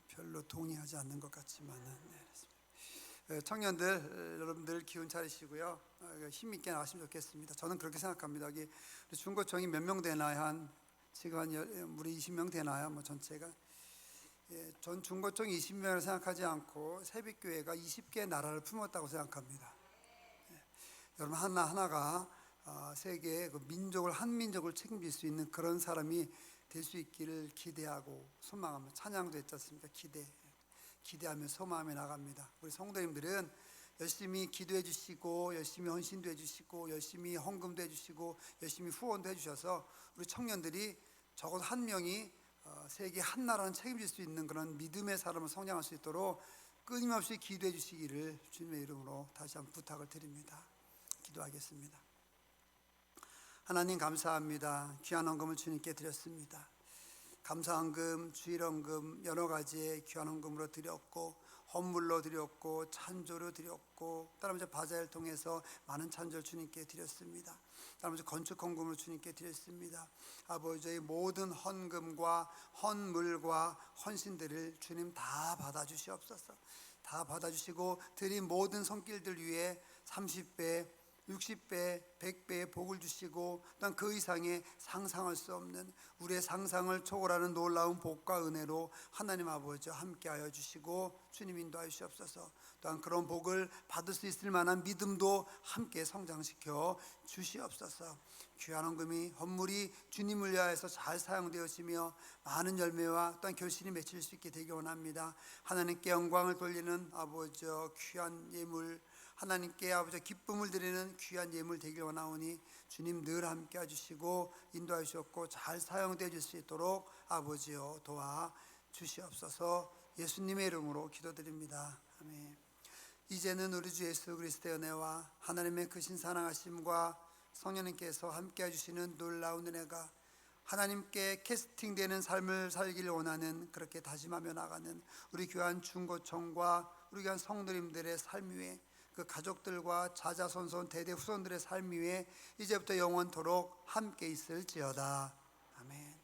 별로 동의하지 않는 것 같지만은 청년들 여러분들 기운 차리시고요. 힘 있게 나가시면 좋겠습니다. 저는 그렇게 생각합니다. 여기 중고청이 몇 명 되나요? 한 지금 한 우리 20명 되나요? 뭐 전체가 전 중고청 20명을 생각하지 않고 새벽교회가 20개의 나라를 품었다고 생각합니다. 여러분 하나하나가 세계의 그 민족을 한 민족을 책임질 수 있는 그런 사람이 될 수 있기를 기대하고 소망합니다. 찬양도 했지 않습니까? 기대하며 소망하며 나갑니다. 우리 성도님들은 열심히 기도해 주시고 열심히 헌신도 해 주시고 열심히 헌금도 해 주시고 열심히 후원도 해 주셔서 우리 청년들이 적어도 한 명이 세계 한 나라는 책임질 수 있는 그런 믿음의 사람을 성장할 수 있도록 끊임없이 기도해 주시기를 주님의 이름으로 다시 한번 부탁을 드립니다. 기도하겠습니다. 하나님 감사합니다. 귀한 헌금을 주님께 드렸습니다. 감사헌금, 주일헌금 여러 가지의 귀한 헌금으로 드렸고 헌물로 드렸고 찬조로 드렸고 따라서 바자를 통해서 많은 찬조를 주님께 드렸습니다. 따라서 건축 헌금으로 주님께 드렸습니다. 아버지의 모든 헌금과 헌물과 헌신들을 주님 다 받아주시옵소서. 다 받아주시고 드린 모든 손길들 위에 30배 60배, 100배의 복을 주시고 또한 그 이상의 상상할 수 없는 우리의 상상을 초월하는 놀라운 복과 은혜로 하나님 아버지와 함께하여 주시고 주님 인도하여 주시옵소서. 또한 그런 복을 받을 수 있을 만한 믿음도 함께 성장시켜 주시옵소서. 귀한 헌금이 헌물이 주님을 위하여서 잘 사용되어지며 많은 열매와 또한 결실이 맺힐 수 있게 되기 원합니다. 하나님께 영광을 돌리는 아버지 귀한 예물, 하나님께 아버지 기쁨을 드리는 귀한 예물 되길 원하오니 주님 늘 함께 해주시고 인도해 주셨고 잘 사용되어 줄 수 있도록 아버지여 도와 주시옵소서. 예수님의 이름으로 기도드립니다. 아멘. 이제는 우리 주 예수 그리스도의 은혜와 하나님의 크신 사랑하심과 성령님께서 함께 해주시는 놀라운 은혜가 하나님께 캐스팅되는 삶을 살기를 원하는 그렇게 다짐하며 나가는 우리 교한 중고청과 우리 교한 성도님들의 삶 위에 그 가족들과 자자손손 대대 후손들의 삶 위에 이제부터 영원토록 함께 있을지어다. 아멘.